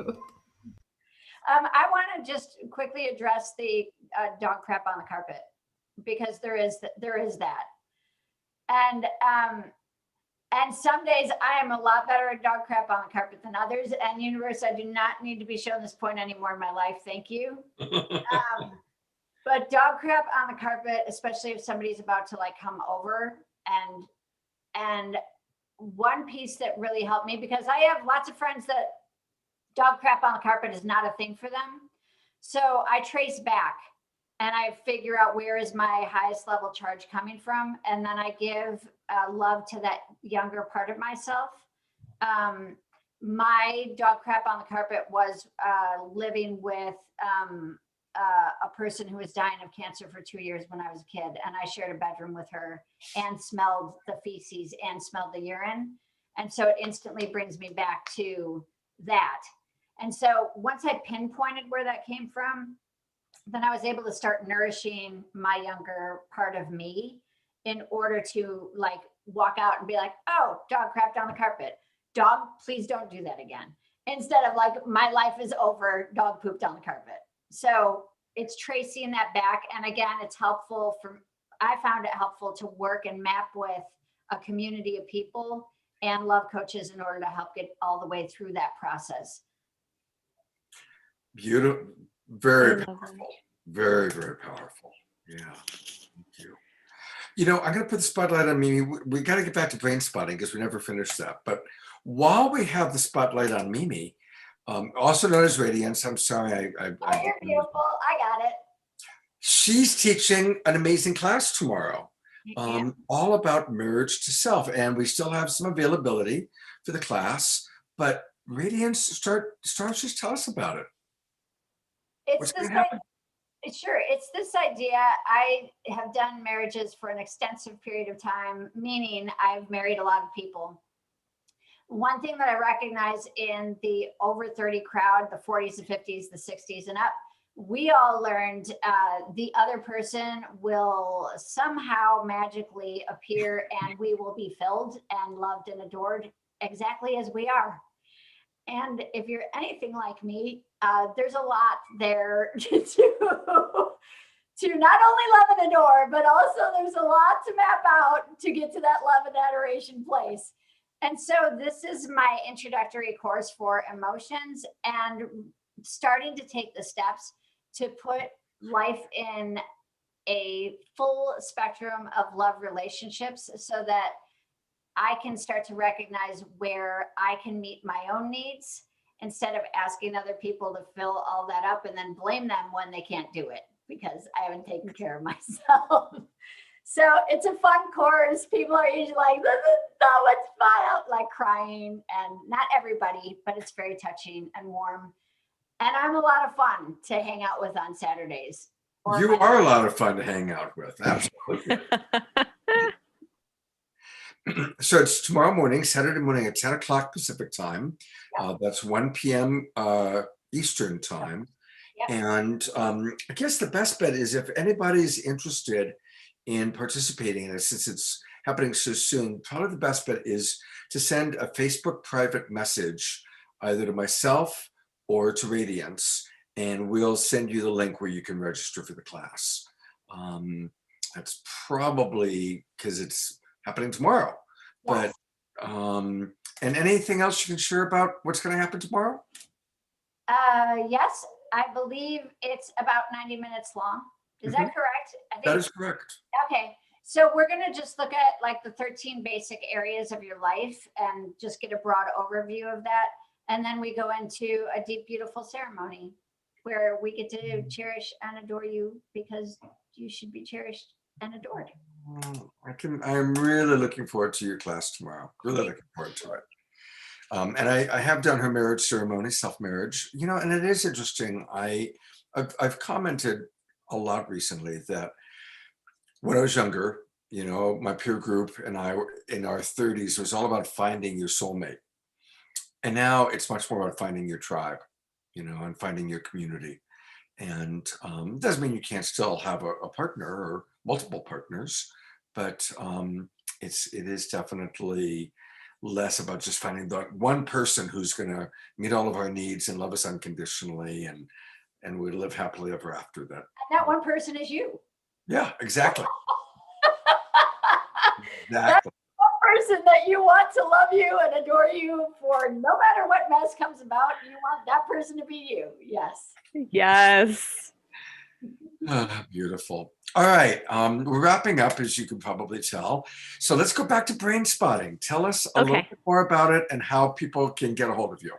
I want to just quickly address the dog crap on the carpet because there is that. And some days I am a lot better at dog crap on the carpet than others. And universe, I do not need to be shown this point anymore in my life. Thank you. But dog crap on the carpet, especially if somebody's about to like come over, and one piece that really helped me, because I have lots of friends that dog crap on the carpet is not a thing for them. So I trace back and I figure out where is my highest level charge coming from. And then I give love to that younger part of myself. My dog crap on the carpet was living with a person who was dying of cancer for 2 years when I was a kid. And I shared a bedroom with her and smelled the feces and smelled the urine. And so it instantly brings me back to that. And so once I pinpointed where that came from, then I was able to start nourishing my younger part of me in order to like walk out and be like, oh, dog crapped on the carpet. Dog, please don't do that again. Instead of like, my life is over, dog pooped on the carpet. So it's tracing that back. And again, it's helpful I found it helpful to work and map with a community of people and love coaches in order to help get all the way through that process. Beautiful. Very powerful. Very, very powerful. Yeah. Thank you. You know, I'm going to put the spotlight on Mimi. We got to get back to brain spotting because we never finished that. But while we have the spotlight on Mimi, also known as Radiance, I'm sorry. You're beautiful. I got it. She's teaching an amazing class tomorrow, all about marriage to self. And we still have some availability for the class. But Radiance, start just tell us about it. It's this idea. I have done marriages for an extensive period of time, meaning I've married a lot of people. One thing that I recognize in the over 30 crowd, the 40s, the 50s, the 60s and up, we all learned the other person will somehow magically appear and we will be filled and loved and adored exactly as we are. And if you're anything like me, there's a lot there to not only love and adore, but also there's a lot to map out to get to that love and adoration place. And so this is my introductory course for emotions and starting to take the steps to put life in a full spectrum of love relationships so that I can start to recognize where I can meet my own needs instead of asking other people to fill all that up and then blame them when they can't do it because I haven't taken care of myself. So it's a fun course. People are usually like, this is so much fun, like crying, and not everybody, but it's very touching and warm. And I'm a lot of fun to hang out with on Saturdays. You are a lot of fun to hang out with. Absolutely. So it's tomorrow morning, Saturday morning at 10 o'clock Pacific time. That's 1 p.m. Eastern time. Yep. And I guess the best bet is if anybody's interested in participating in it, since it's happening so soon, probably the best bet is to send a Facebook private message either to myself or to Radiance, and we'll send you the link where you can register for the class. That's probably because it's happening tomorrow. Yes. But and anything else you can share about what's going to happen tomorrow? Yes, I believe it's about 90 minutes long. Is that correct? I think that is correct. Okay, so we're going to just look at like the 13 basic areas of your life and just get a broad overview of that. And then we go into a deep, beautiful ceremony where we get to cherish and adore you because you should be cherished and adored. I'm really looking forward to your class tomorrow. Really looking forward to it. And I have done her marriage ceremony, self-marriage, you know, and it is interesting. I've commented a lot recently that when I was younger, you know, my peer group and I were in our 30s, it was all about finding your soulmate. And now it's much more about finding your tribe, you know, and finding your community. And it doesn't mean you can't still have a partner or multiple partners, but it is definitely less about just finding the one person who's going to meet all of our needs and love us unconditionally, and we live happily ever after that. And that one person is you. Yeah, exactly. That's Exactly. the person that you want to love you and adore you for no matter what mess comes about. You want that person to be you. Yes. Yes. Ah, beautiful. All right. We're wrapping up, as you can probably tell. So let's go back to brain spotting. Tell us a little Okay. bit more about it and how people can get a hold of you.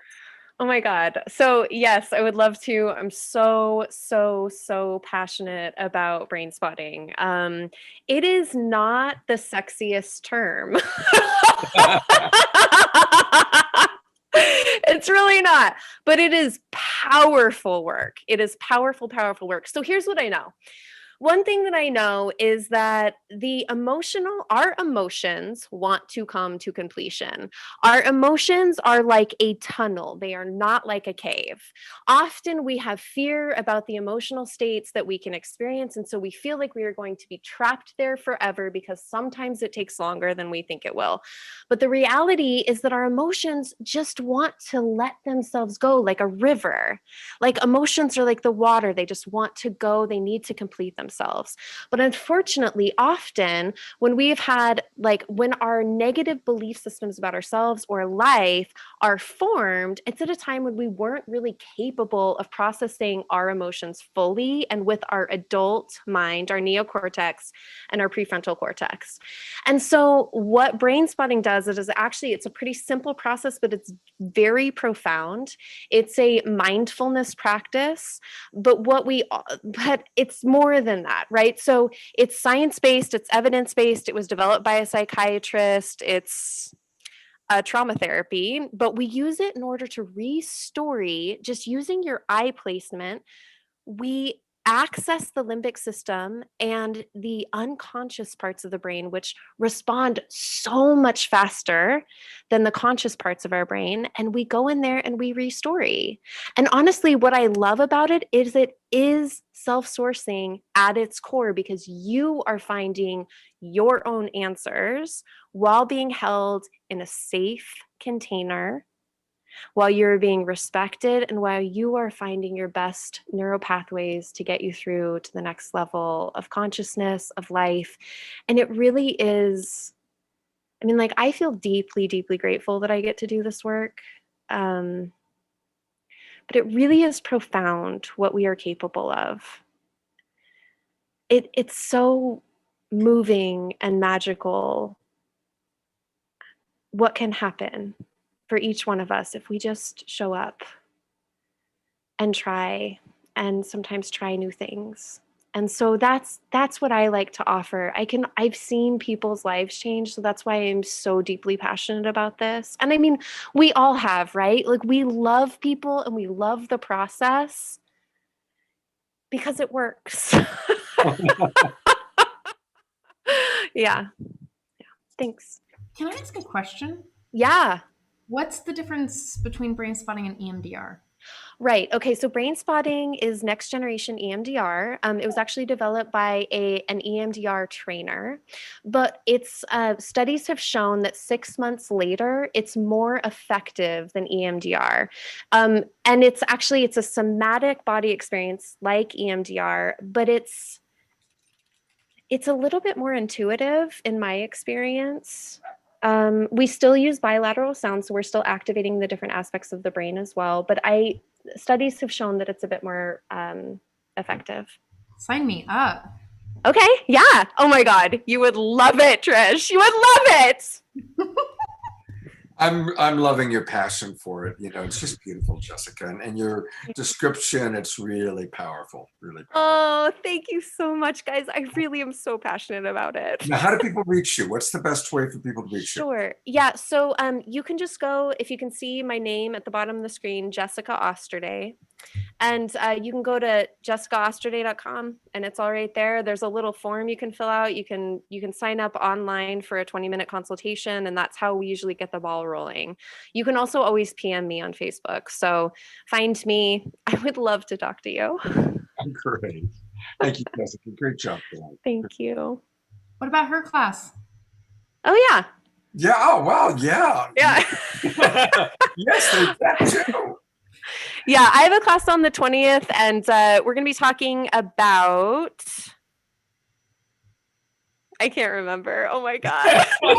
Oh my God. So yes, I would love to. I'm so passionate about brain spotting. It is not the sexiest term. It's really not, but it is powerful work. It is powerful work. So here's what I know. One thing that I know is that our emotions want to come to completion. Our emotions are like a tunnel, they are not like a cave. Often we have fear about the emotional states that we can experience. And so we feel like we are going to be trapped there forever because sometimes it takes longer than we think it will. But the reality is that our emotions just want to let themselves go like a river. Like emotions are like the water, they just want to go, they need to complete themselves. But unfortunately, often when our negative belief systems about ourselves or life are formed, it's at a time when we weren't really capable of processing our emotions fully and with our adult mind, our neocortex and our prefrontal cortex. And so what brain spotting does is actually, it's a pretty simple process, but it's very profound. It's a mindfulness practice, but it's more than that, right? So it's science-based, it's evidence-based, it was developed by a psychiatrist, it's a trauma therapy, but we use it in order to restory, just using your eye placement, we access the limbic system and the unconscious parts of the brain, which respond so much faster than the conscious parts of our brain. And we go in there and we restory. And honestly, what I love about it is self-sourcing at its core, because you are finding your own answers while being held in a safe container, while you're being respected, and while you are finding your best neural pathways to get you through to the next level of consciousness, of life. And it really is, I mean, like, I feel deeply grateful that I get to do this work. But it really is profound what we are capable of. It's so moving and magical what can happen for each one of us if we just show up and try, and sometimes try new things. And so that's what I like to offer. I've seen people's lives change, so that's why I'm so deeply passionate about this. And I mean, we all have, right? Like, we love people and we love the process because it works. Yeah. Thanks. Can I ask a question? Yeah. What's the difference between brain spotting and EMDR? Right. Okay. So brain spotting is next generation EMDR. It was actually developed by an EMDR trainer, but studies have shown that 6 months later, it's more effective than EMDR. And it's a somatic body experience like EMDR, but it's a little bit more intuitive in my experience. We still use bilateral sound, so we're still activating the different aspects of the brain as well. But studies have shown that it's a bit more effective. Sign me up. Okay, yeah. Oh my God, you would love it, Trish. You would love it. I'm loving your passion for it. You know, it's just beautiful, Jessica, and your description. It's really powerful. Really powerful. Oh, thank you so much, guys. I really am so passionate about it. Now, how do people reach you? What's the best way for people to reach you? Sure. Yeah. So you can just go, if you can see my name at the bottom of the screen, Jessica Osterday. And you can go to jessicaosterday.com and it's all right there. There's a little form you can fill out. You can sign up online for a 20-minute consultation, and that's how we usually get the ball rolling. You can also always PM me on Facebook. So find me. I would love to talk to you. Great. Thank you, Jessica. Great job tonight. Thank you. What about her class? Oh, yeah. Yeah. Oh, wow. Yeah. Yeah. Yes, there's that too. Yeah, I have a class on the 20th, and we're going to be talking about I can't remember. Oh my God. I'm so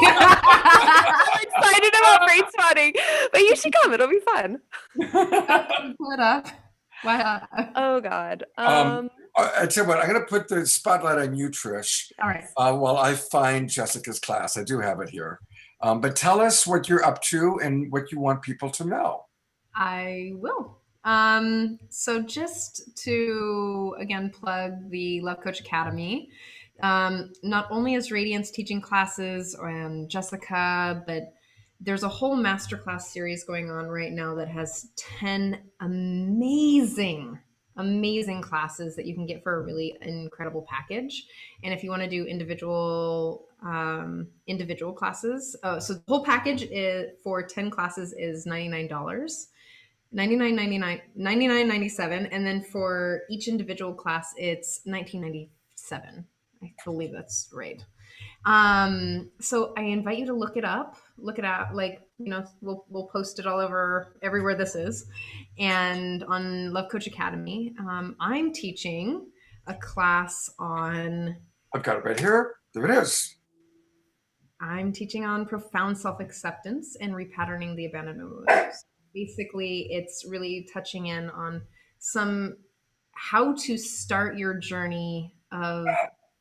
excited about brain spotting. But you should come. It'll be fun. Pull it up. Why? Oh God. I tell you what, I'm going to put the spotlight on you, Trish, All right. while I find Jessica's class. I do have it here. But tell us what you're up to and what you want people to know. I will. So just to again plug the Love Coach Academy, not only is Radiance teaching classes and Jessica, but there's a whole masterclass series going on right now that has 10 amazing classes that you can get for a really incredible package. And if you want to do individual classes, so the whole package is for 10 classes is $99. $99.97, and then for each individual class it's $19.97. I believe that's right. So I invite you to look it up, look it out. Like, you know, we'll post it all over everywhere this is, and on Love Coach Academy. I'm teaching a class on. I've got it right here. There it is. I'm teaching on profound self-acceptance and repatterning the abandonment moves. Basically, it's really touching in on how to start your journey of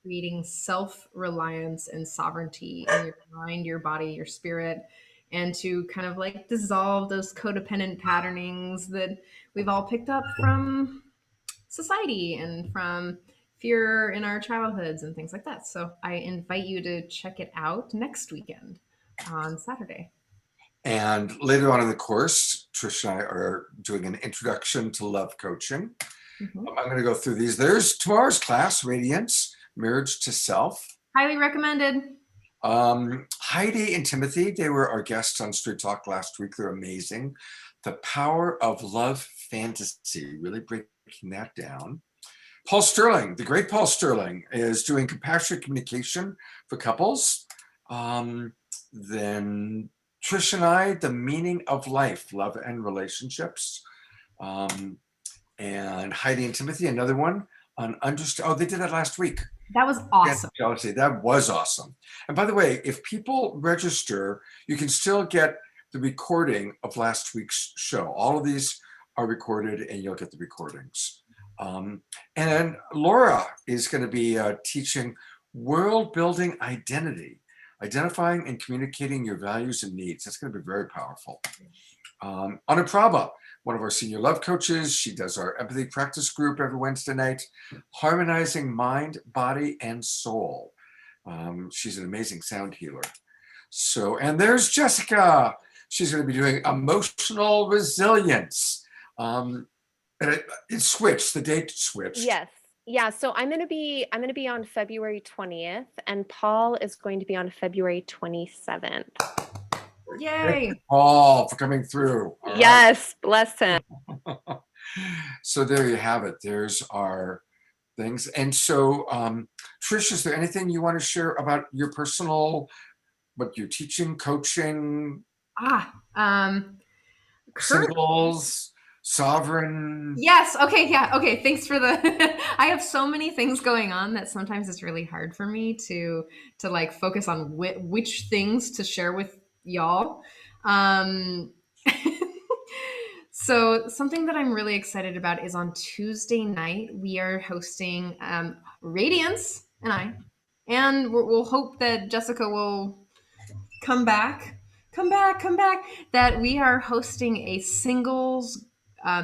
creating self-reliance and sovereignty in your mind, your body, your spirit, and to kind of like dissolve those codependent patternings that we've all picked up from society and from fear in our childhoods and things like that. So I invite you to check it out next weekend on Saturday. And later on in the course, Trish and I are doing an introduction to love coaching. Mm-hmm. I'm going to go through these. There's tomorrow's class, Radiance, Marriage to Self. Highly recommended. Heidi and Timothy, they were our guests on Straight Talk last week. They're amazing. The Power of Love Fantasy, really breaking that down. Paul Sterling, the great Paul Sterling, is doing compassionate communication for couples. Then Trish and I, the meaning of life, love and relationships. And Heidi and Timothy, another one on understand. Oh, they did that last week. That was awesome. Jealousy. That was awesome. And by the way, if people register, you can still get the recording of last week's show. All of these are recorded and you'll get the recordings. And Laura is going to be teaching world building identity, identifying and communicating your values and needs. That's going to be very powerful. Anuprabha, one of our senior love coaches, she does our empathy practice group every Wednesday night, harmonizing mind, body, and soul. She's an amazing sound healer. So, and there's Jessica. She's going to be doing emotional resilience. And it switched, the date switched. Yes. Yeah. So I'm going to be on February 20th and Paul is going to be on February 27th. Yay. Thank you, Paul, for coming through. All yes. Right. Bless him. So there you have it. There's our things. And so, Trish, is there anything you want to share about your personal, what you're teaching, coaching? Singles, sovereign. Yes. Okay. Yeah. Okay. Thanks for the, I have so many things going on that sometimes it's really hard for me to like focus on which things to share with y'all. So something that I'm really excited about is on Tuesday night, we are hosting Radiance and I, and we'll hope that Jessica will come back, that we are hosting a singles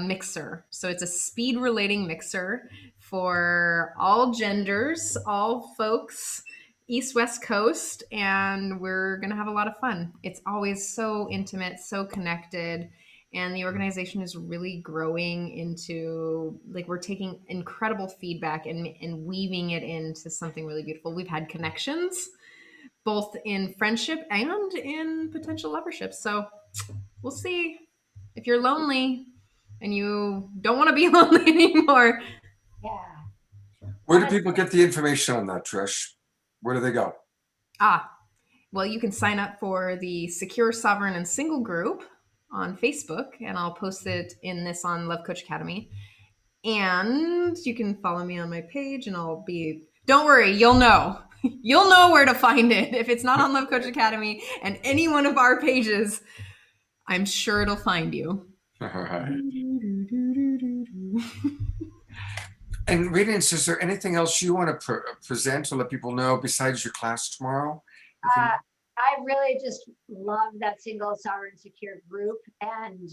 mixer. So it's a speed relating mixer for all genders, all folks, East, West Coast, and we're going to have a lot of fun. It's always so intimate, so connected, and the organization is really growing into, like, we're taking incredible feedback and weaving it into something really beautiful. We've had connections, both in friendship and in potential lovership. So we'll see. If you're lonely and you don't want to be lonely anymore. Yeah. Where do people get the information on that, Trish? Where do they go? Well, you can sign up for the Secure, Sovereign, and Single group on Facebook, and I'll post it in this on Love Coach Academy. And you can follow me on my page, and don't worry, you'll know. You'll know where to find it. If it's not on Love Coach Academy and any one of our pages, I'm sure it'll find you. All right. And Radiance, is there anything else you want to present or let people know besides your class tomorrow? I really just love that single, sovereign, secure group. And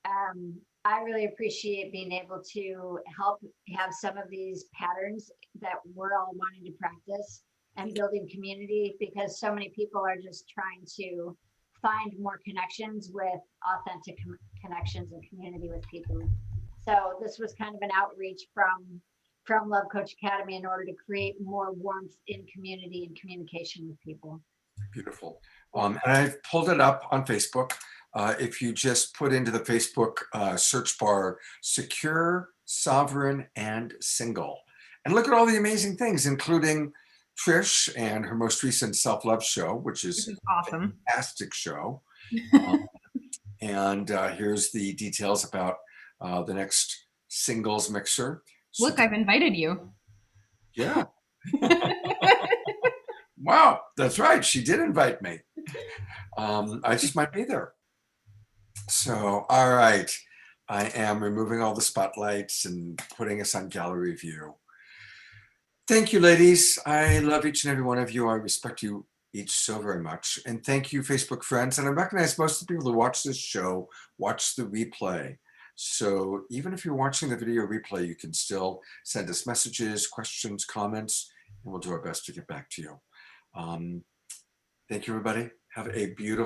I really appreciate being able to help have some of these patterns that we're all wanting to practice and building community, because so many people are just trying to find more connections with authentic connections and community with people. So this was kind of an outreach from Love Coach Academy in order to create more warmth in community and communication with people. Beautiful. And I've pulled it up on Facebook. If you just put into the Facebook search bar, secure, sovereign, and single, and look at all the amazing things, including Trish and her most recent self-love show, which is awesome. a fantastic show. And here's the details about the next singles mixer. Look, I've invited you. Yeah. Wow, that's right. She did invite me. I just might be there. So, all right. I am removing all the spotlights and putting us on gallery view. Thank you, ladies. I love each and every one of you. I respect you each so very much. And thank you, Facebook friends. And I recognize most of the people who watch this show watch the replay. So even if you're watching the video replay, you can still send us messages, questions, comments, and we'll do our best to get back to you. Thank you, everybody. Have a beautiful